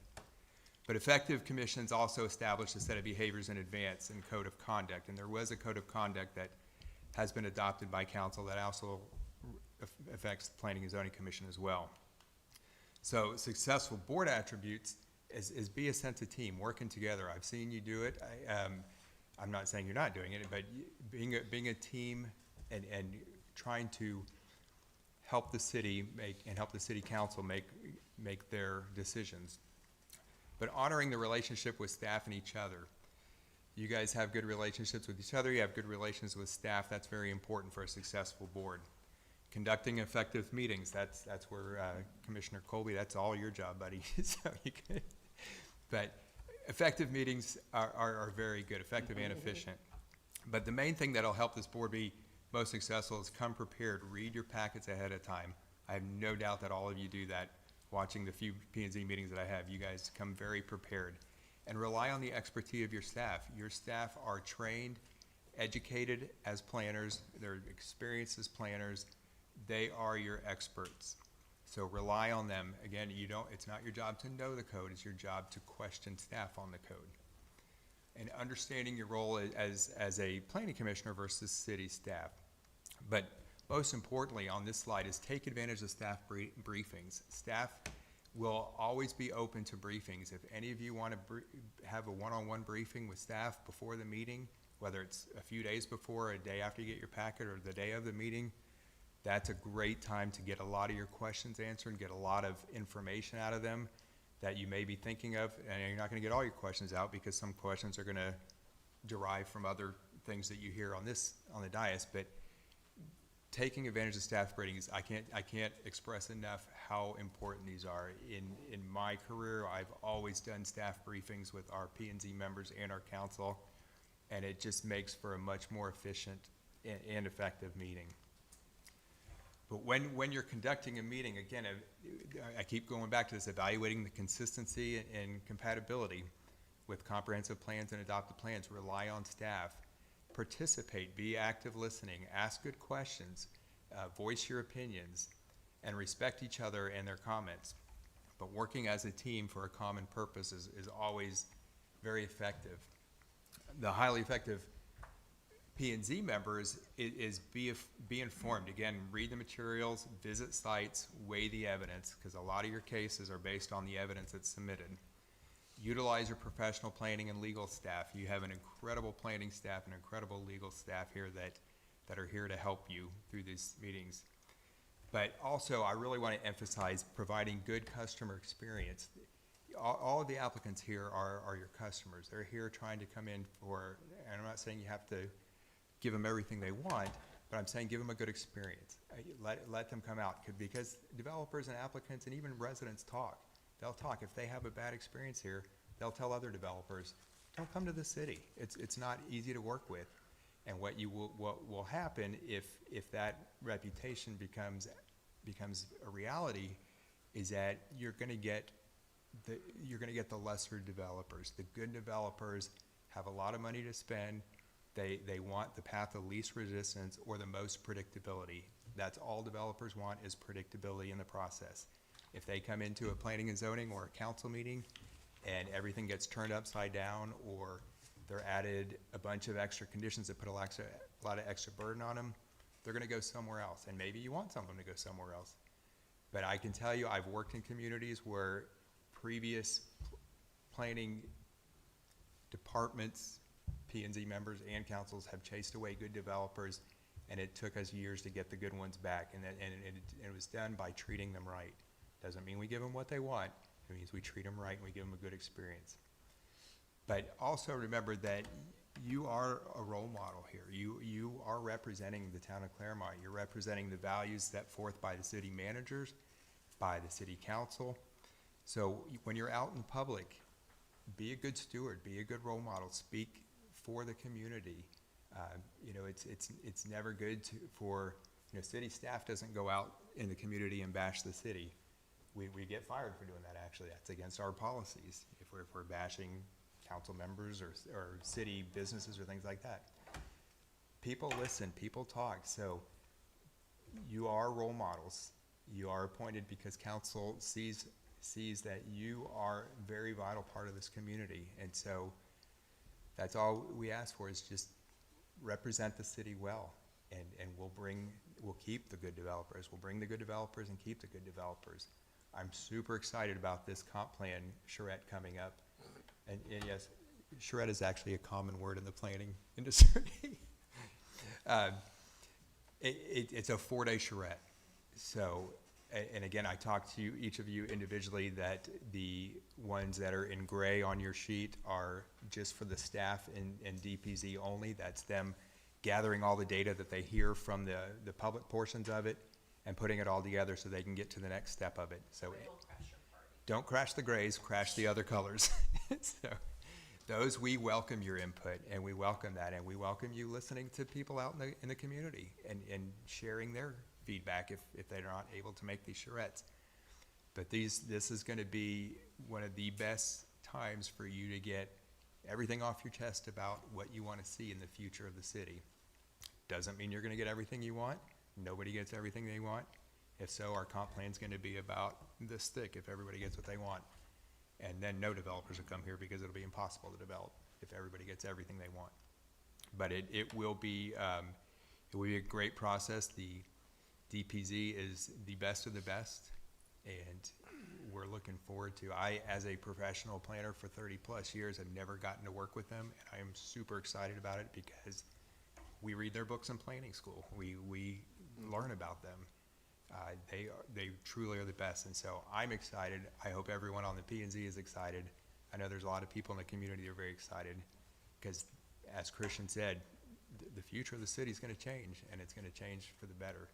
M: But effective commissions also establish a set of behaviors in advance and code of conduct. And there was a code of conduct that has been adopted by council that also affects the Planning and Zoning Commission as well. So successful board attributes is be a sense of team, working together. I've seen you do it. I'm not saying you're not doing it, but being a team and trying to help the city help the city council make their decisions. But honoring the relationship with staff and each other. You guys have good relationships with each other. You have good relations with staff. That's very important for a successful board. Conducting effective meetings. That's where Commissioner Colby, that's all your job, buddy. So you can, but effective meetings are very good, effective and efficient. But the main thing that'll help this board be most successful is come prepared. Read your packets ahead of time. I have no doubt that all of you do that. Watching the few P&Z meetings that I have, you guys come very prepared. And rely on the expertise of your staff. Your staff are trained, educated as planners. They're experienced as planners. They are your experts. So rely on them. Again, it's not your job to know the code. It's your job to question staff on the code. And understanding your role as a planning commissioner versus city staff. But most importantly on this slide is take advantage of staff briefings. Staff will always be open to briefings. If any of you want to have a one-on-one briefing with staff before the meeting, whether it's a few days before, a day after you get your packet, or the day of the meeting, that's a great time to get a lot of your questions answered and get a lot of information out of them that you may be thinking of. And you're not going to get all your questions out because some questions are going to derive from other things that you hear on the dais. But taking advantage of staff briefings, I can't express enough how important these are. In my career, I've always done staff briefings with our P&Z members and our council, and it just makes for a much more efficient and effective meeting. But when you're conducting a meeting, again, I keep going back to this, evaluating the consistency and compatibility with comprehensive plans and adopted plans. Rely on staff. Participate, be active listening, ask good questions, voice your opinions, and respect each other and their comments. But working as a team for a common purpose is always very effective. The highly effective P&Z members is be informed. Again, read the materials, visit sites, weigh the evidence, because a lot of your cases are based on the evidence that's submitted. Utilize your professional planning and legal staff. You have an incredible planning staff and incredible legal staff here that are here to help you through these meetings. But also, I really want to emphasize providing good customer experience. All of the applicants here are your customers. They're here trying to come in for, and I'm not saying you have to give them everything they want, but I'm saying give them a good experience. Let them come out, because developers and applicants and even residents talk. They'll talk. If they have a bad experience here, they'll tell other developers, don't come to the city. It's not easy to work with. And what will happen if that reputation becomes a reality is that you're gonna get the lesser developers. The good developers have a lot of money to spend. They want the path of least resistance or the most predictability. That's all developers want, is predictability in the process. If they come into a planning and zoning or a council meeting and everything gets turned upside down, or they're added a bunch of extra conditions that put a lot of extra burden on them, they're gonna go somewhere else. And maybe you want some of them to go somewhere else. But I can tell you, I've worked in communities where previous planning departments, P&Z members and councils have chased away good developers, and it took us years to get the good ones back, and it was done by treating them right. Doesn't mean we give them what they want, it means we treat them right and we give them a good experience. But also remember that you are a role model here. You are representing the town of Clermont. You're representing the values set forth by the city managers, by the city council. So when you're out in public, be a good steward, be a good role model, speak for the community. You know, it's never good for, you know, city staff doesn't go out in the community and bash the city. We get fired for doing that, actually. That's against our policies if we're bashing council members or city businesses or things like that. People listen, people talk, so you are role models. You are appointed because council sees that you are a very vital part of this community, and so that's all we ask for, is just represent the city well, and we'll keep the good developers. We'll bring the good developers and keep the good developers. I'm super excited about this comp plan charrette coming up. And yes, charrette is actually a common word in the planning industry. It's a 4-day charrette. So, and again, I talked to each of you individually that the ones that are in gray on your sheet are just for the staff and DPZ only. That's them gathering all the data that they hear from the public portions of it and putting it all together so they can get to the next step of it. So don't crash the grays, crash the other colors. So those, we welcome your input, and we welcome that, and we welcome you listening to people out in the community and sharing their feedback if they're not able to make these charrettes. But this is going to be one of the best times for you to get everything off your chest about what you want to see in the future of the city. Doesn't mean you're going to get everything you want. Nobody gets everything they want. If so, our comp plan's going to be about this thick if everybody gets what they want. And then no developers will come here because it'll be impossible to develop if everybody gets everything they want. But it will be a great process. The DPZ is the best of the best, and we're looking forward to. I, as a professional planner for 30+ years, have never gotten to work with them, and I am super excited about it because we read their books in planning school. We learn about them. They truly are the best, and so I'm excited. I hope everyone on the P&Z is excited. I know there's a lot of people in the community that are very excited because, as Christian said, the future of the city is going to change, and it's going to change for the better,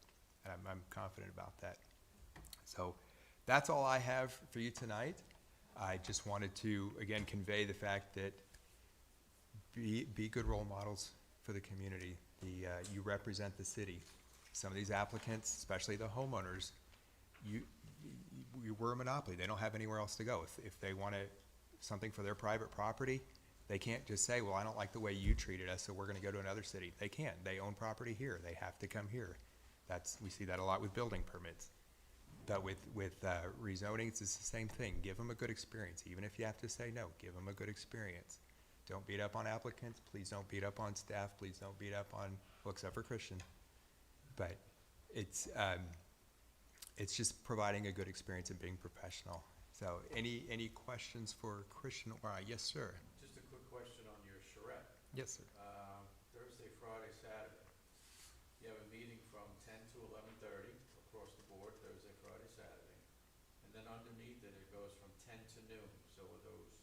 M: and I'm confident about that. So that's all I have for you tonight. I just wanted to, again, convey the fact that be good role models for the community. You represent the city. Some of these applicants, especially the homeowners, we're a monopoly. They don't have anywhere else to go. If they want something for their private property, they can't just say, well, I don't like the way you treated us, so we're going to go to another city. They can't. They own property here. They have to come here. We see that a lot with building permits. But with rezoning, it's the same thing. Give them a good experience. Even if you have to say no, give them a good experience. Don't beat up on applicants. Please don't beat up on staff. Please don't beat up on, well, except for Christian. But it's just providing a good experience and being professional. So any questions for Christian? Yes, sir.
H: Just a quick question on your charrette.
M: Yes, sir.
H: Thursday, Friday, Saturday. You have a meeting from 10 to 11:30 across the sheet that it goes from 10 to noon. So are those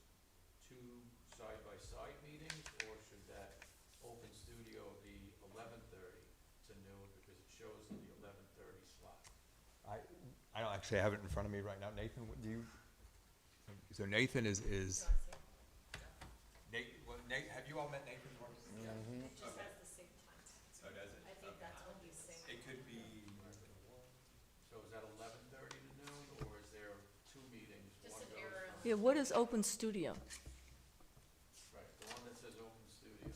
H: two side-by-side meetings, or should that open studio be 11:30 to noon, because it shows in the 11:30 slot?
M: I don't actually have it in front of me right now. Nathan, what do you? So Nathan is. Nate, well, Nate, have you all met Nathan?
G: It just has the same time.
M: Oh, does it?
G: I think that's what he's saying.
M: It could be.
H: So is that 11:30 to noon, or is there two meetings?
G: Just
H: One
G: an
H: goes
G: error.
H: from-
I: Yeah, what is open studio?
H: Right, the one that says open studio.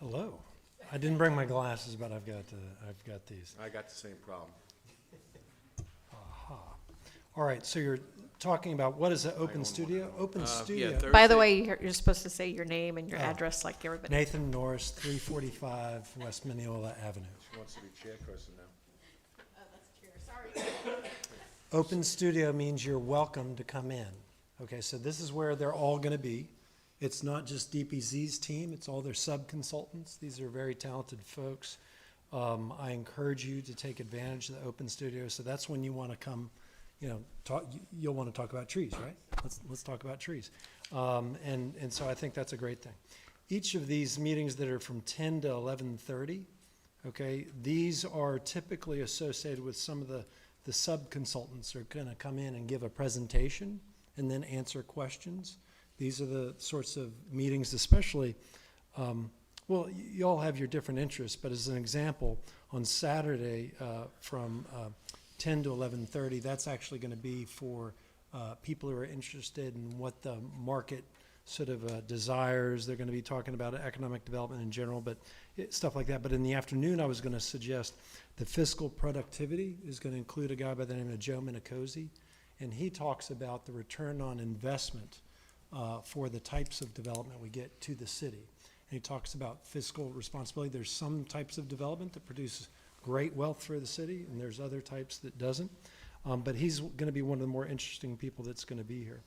N: Hello. I didn't bring my glasses, but I've got these.
E: I got the same problem.
N: Aha. All right, so you're talking about, what is an open studio? Open studio.
C: By the way, you're supposed to say your name and your
N: Oh.
C: address like everybody.
N: Nathan Norris, 345 West Mineola Avenue.
E: She wants to be chairperson now.
N: Open studio means you're welcome to come in. Okay, so this is where they're all going to be. It's not just DPZ's team, it's all their sub-consultants. These are very talented folks. I encourage you to take advantage of the open studio. So that's when you want to come, you'll want to talk about trees, right? Let's talk about trees. And so I think that's a great thing. Each of these meetings that are from 10 to 11:30, okay, these are typically associated with some of the sub-consultants are going to come in and give a presentation and then answer questions. These are the sorts of meetings, especially, well, you all have your different interests, but as an example, on Saturday from 10 to 11:30, that's actually going to be for people who are interested in what the market sort of desires. They're going to be talking about economic development in general, but stuff like that. But in the afternoon, I was going to suggest the fiscal productivity is going to include a guy by the name of Joe Minicozy, and he talks about the return on investment for the types of development we get to the city. And he talks about fiscal responsibility. There's some types of development that produce great wealth for the city, and there's other types that doesn't. But he's going to be one of the more interesting people that's going to be here.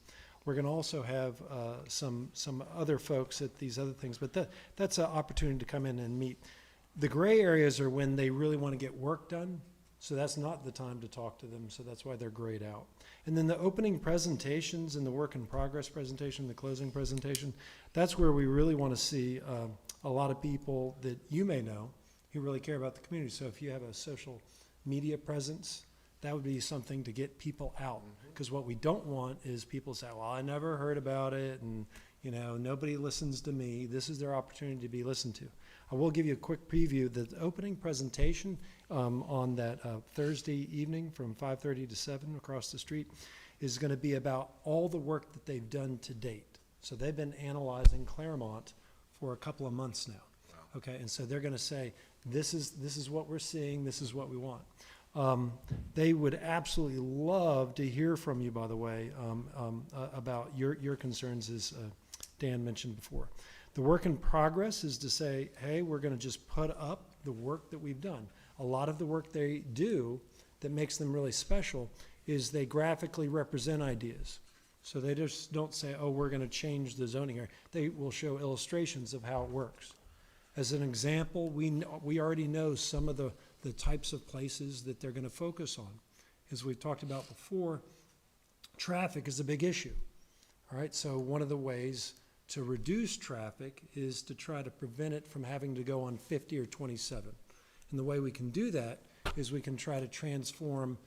N: We're going to also have some other folks at these other things, but that's an opportunity to come in and meet. The gray areas are when they really want to get work done, so that's not the time to talk to them, so that's why they're grayed out. And then the opening presentations and the work in progress presentation, the closing presentation, that's where we really want to see a lot of people that you may know who really care about the community. So if you have a social media presence, that would be something to get people out. Because what we don't want is people say, well, I never heard about it, and nobody listens to me. This is their opportunity to be listened to. I will give you a quick preview. The opening presentation on that Thursday evening from 5:30 to 7 across the street is going to be about all the work that they've done to date. So they've been analyzing Clermont for a couple of months now. Wow. Okay, and so they're going to say, this is what we're seeing, this is what we want. They would absolutely love to hear from you, by the way, about your concerns, as Dan mentioned before. The work in progress is to say, hey, we're going to just put up the work that we've done. A lot of the work they do that makes them really special is they graphically represent ideas. So they just don't say, oh, we're going to change the zoning area. They will show illustrations of how it works. As an example, we already know some of the types of places that they're going to focus on. As we've talked about before, traffic is a big issue. All right, so one of the ways to reduce traffic is to try to prevent it from having to go on 50 or 27. And the way we can do that is we can try to transform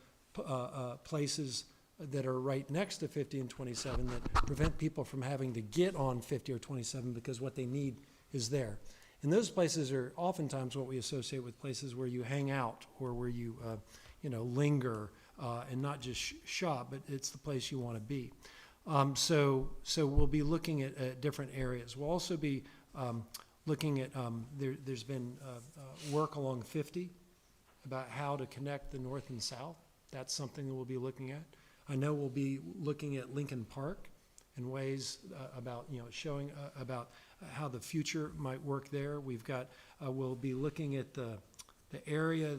N: places that are right next to 50 and 27 that prevent people from having to get on 50 or 27 because what they need is there. And those places are oftentimes what we associate with places where you hang out or where you, linger and not just shop, but it's the place you want to be. So we'll be looking at different areas. We'll also be looking at, there's been work along 50 about how to connect the north and south. That's something that we'll be looking at. I know we'll be looking at Lincoln Park in ways about, showing about how the future might work there. We've got, we'll be looking at the area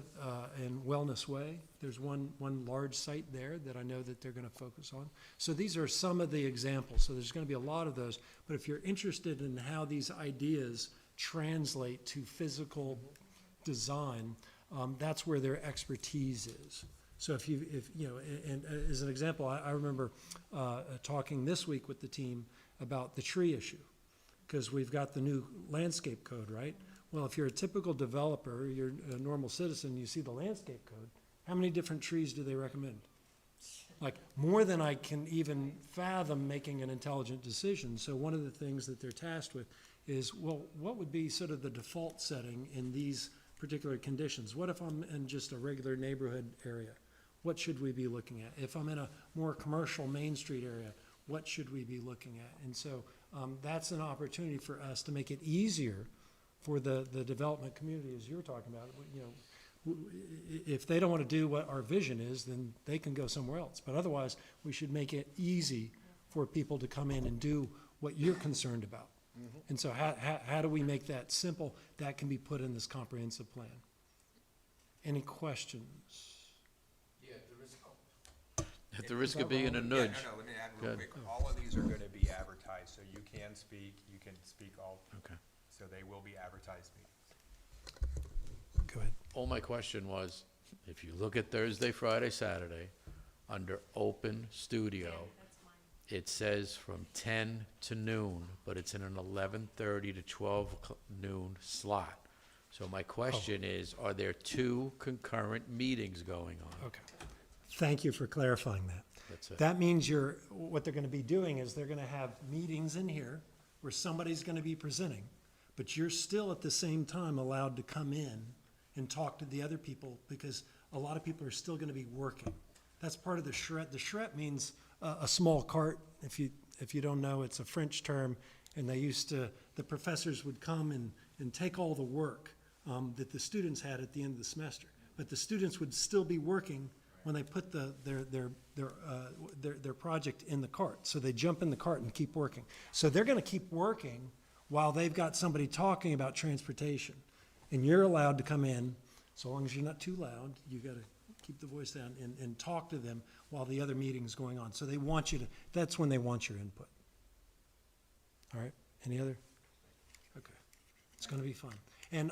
N: in Wellness Way. There's one large site there that I know that they're going to focus on. So these are some of the examples. So there's going to be a lot of those. But if you're interested in how these ideas translate to physical design, that's where their expertise is. So if you know, and as an example, I remember talking this week with the team about the tree issue, because we've got the new landscape code, right? Well, if you're a typical developer, you're a normal citizen, you see the landscape code, how many different trees do they recommend? Like, more than I can even fathom making an intelligent decision. So one of the things that they're tasked with is, well, what would be sort of the default setting in these particular conditions? What if I'm in just a regular neighborhood area? What should we be looking at? If I'm in a more commercial Main Street area, what should we be looking at? And so that's an opportunity for us to make it easier for the development community, as you're talking about. You know, if they don't want to do what our vision is, then they can go somewhere else. But otherwise, we should make it easy for people to come in and do what you're concerned about. And so how do we make that simple? That can be put in this comprehensive plan. Any questions?
H: At the risk of being a nudge.
M: Yeah, no, let me add
H: Go
M: real
H: ahead.
M: quick. All of these are gonna be advertised, so you can speak all.
H: Okay.
M: So they will be advertised meetings.
N: Go ahead.
H: All my question was, if you look at Thursday, Friday, Saturday, under open studio, it says from 10 to noon, but it's in an 11:30 to 12 noon slot. So my question is, are there two concurrent meetings going on?
N: Okay. Thank you for clarifying that.
H: That's it.
N: That means what they're gonna be doing is they're gonna have meetings in here where somebody's gonna be presenting, but you're still at the same time allowed to come in and talk to the other people, because a lot of people are still gonna be working. That's part of the charrette. The charrette means a small cart. If you don't know, it's a French term, and the professors would come and take all the work that the students had at the end of the semester. But the students would still be working when they put their project in the cart. So they jump in the cart and keep working. So they're gonna keep working while they've got somebody talking about transportation. And you're allowed to come in, so long as you're not too loud, you gotta keep the voice down and talk to them while the other meeting's going on. So that's when they want your input. All right, any other? Okay, it's gonna be fun. And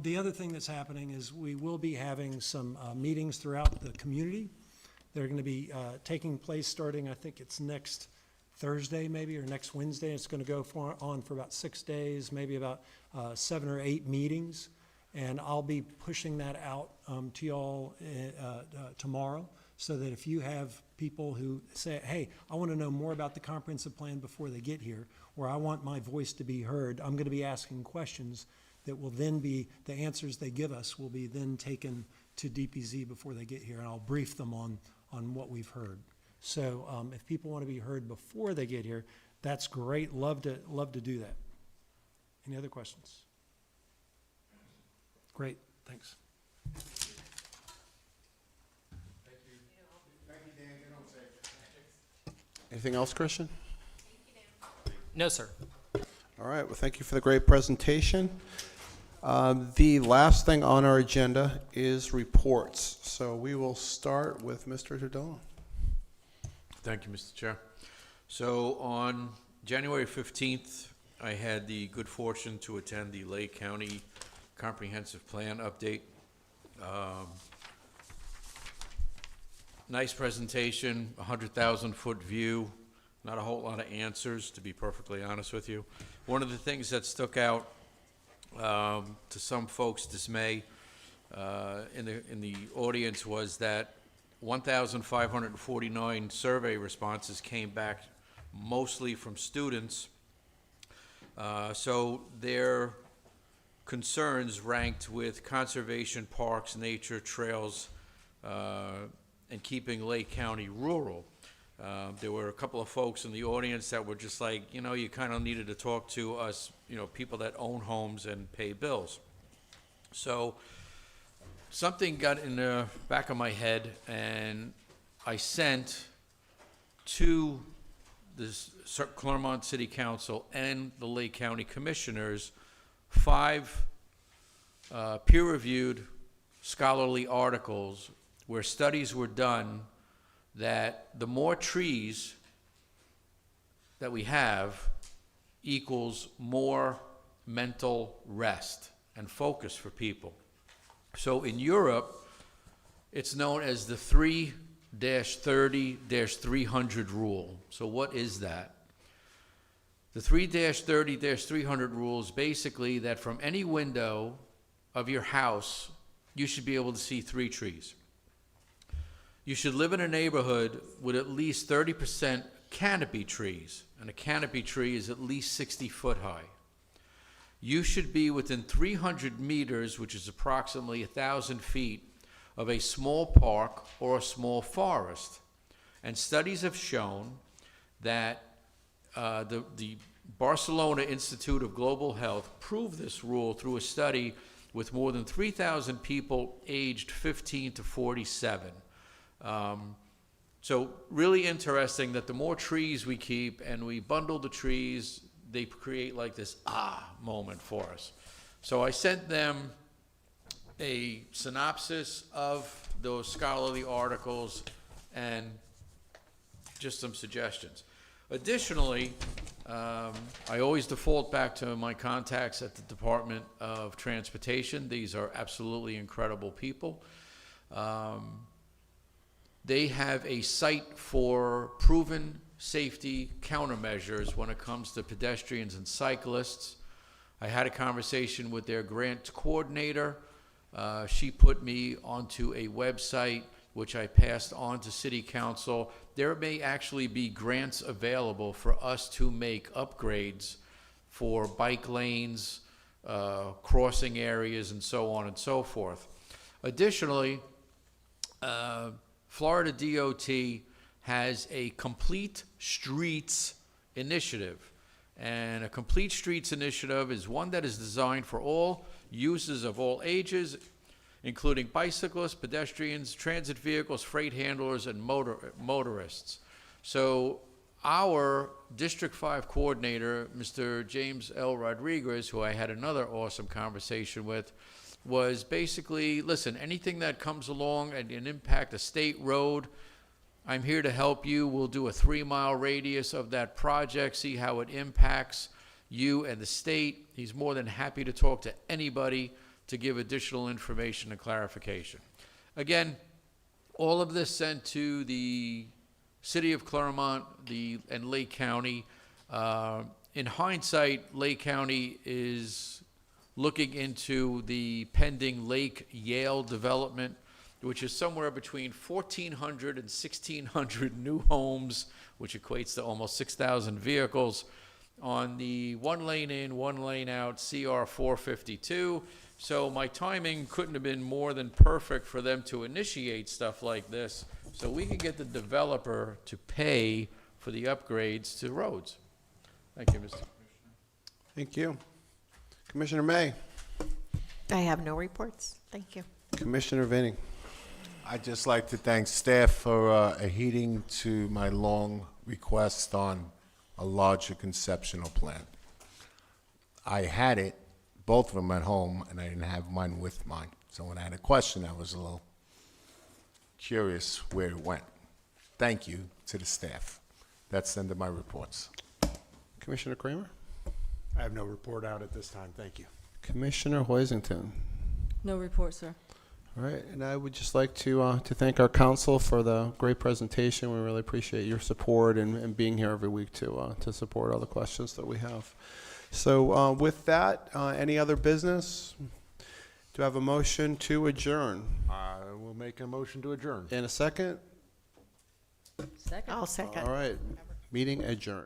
N: the other thing that's happening is we will be having some meetings throughout the community. They're gonna be taking place starting, I think it's next Thursday maybe, or next Wednesday. It's gonna go on for about 6 days, maybe about 7 or 8 meetings. And I'll be pushing that out to y'all tomorrow, so that if you have people who say, hey, I want to know more about the comprehensive plan before they get here, or I want my voice to be heard, I'm going to be asking questions that will then be, the answers they give us will be then taken to DPZ before they get here, and I'll brief them on what we've heard. So if people want to be heard before they get here, that's great. Love to do that. Any other questions? Great, thanks.
A: Anything else, Christian?
D: No, sir.
A: All right, well, thank you for the great presentation. The last thing on our agenda is reports. So we will start with Mr. Turdon.
H: Thank you, Mr. Chair. So on January 15th, I had the good fortune to attend the Lake County Comprehensive Plan update. Nice presentation, 100,000-foot view, not a whole lot of answers, to be perfectly honest with you. One of the things that stuck out to some folks' dismay in the audience was that 1,549 survey responses came back mostly from students. So their concerns ranked with conservation, parks, nature, trails, and keeping Lake County rural. There were a couple of folks in the audience that were just like, you kind of needed to talk to us, people that own homes and pay bills. So something got in the back of my head, and I sent to the Clermont City Council and the Lake County Commissioners 5 peer-reviewed scholarly articles where studies were done that the more trees that we have equals more mental rest and focus for people. So in Europe, It's known as the 3-30-300 rule. So what is that? The 3-30-300 rule is basically that from any window of your house, you should be able to see 3 trees. You should live in a neighborhood with at least 30% canopy trees, and a canopy tree is at least 60 foot high. You should be within 300 meters, which is approximately 1,000 feet, of a small park or a small forest. And studies have shown that the Barcelona Institute of Global Health proved this rule through a study with more than 3,000 people aged 15 to 47. So really interesting that the more trees we keep and we bundle the trees, they create like this moment for us. So I sent them a synopsis of those scholarly articles and just some suggestions. Additionally, I always default back to my contacts at the Department of Transportation. These are absolutely incredible people. They have a site for proven safety countermeasures when it comes to pedestrians and cyclists. I had a conversation with their grant coordinator. She put me onto a website which I passed on to City Council. There may actually be grants available for us to make upgrades for bike lanes, crossing areas, and so on and so forth. Additionally, Florida DOT has a Complete Streets initiative. And a Complete Streets initiative is one that is designed for all users of all ages, including bicyclists, pedestrians, transit vehicles, freight handlers, and motorists. So our District 5 coordinator, Mr. James L. Rodriguez, who I had another awesome conversation with, was basically, listen, anything that comes along and can impact a state road, I'm here to help you. We'll do a 3-mile radius of that project, see how it impacts you and the state. He's more than happy to talk to anybody to give additional information and clarification. Again, all of this sent to the City of Clermont and Lake County. In hindsight, Lake County is looking into the pending Lake Yale development, which is somewhere between 1,400 and 1,600 new homes, which equates to almost 6,000 vehicles on the 1 lane in, 1 lane out CR 452. So my timing couldn't have been more than perfect for them to initiate stuff like this, so we can get the developer to pay for the upgrades to roads. Thank you, Mr. Commissioner.
A: Thank you. Commissioner May.
C: I have no reports. Thank you.
A: Commissioner Vinnie.
E: I'd just like to thank staff for adhering to my long request on a larger conceptual plan. I had it, both of them at home, and I didn't have mine with mine. So when I had a question, I was a little curious where it went. Thank you to the staff. That's the end of my reports.
A: Commissioner Kramer.
L: I have no report out at this time, thank you.
A: Commissioner Hoisington.
I: No report, sir.
A: All right, and I would just like to thank our council for the great presentation. We really appreciate your support and being here every week to support all the questions that we have. So with that, any other business? Do I have a motion to adjourn?
L: I will make a motion to adjourn.
A: In a second?
I: Second.
C: I'll second.
A: All right, meeting adjourned.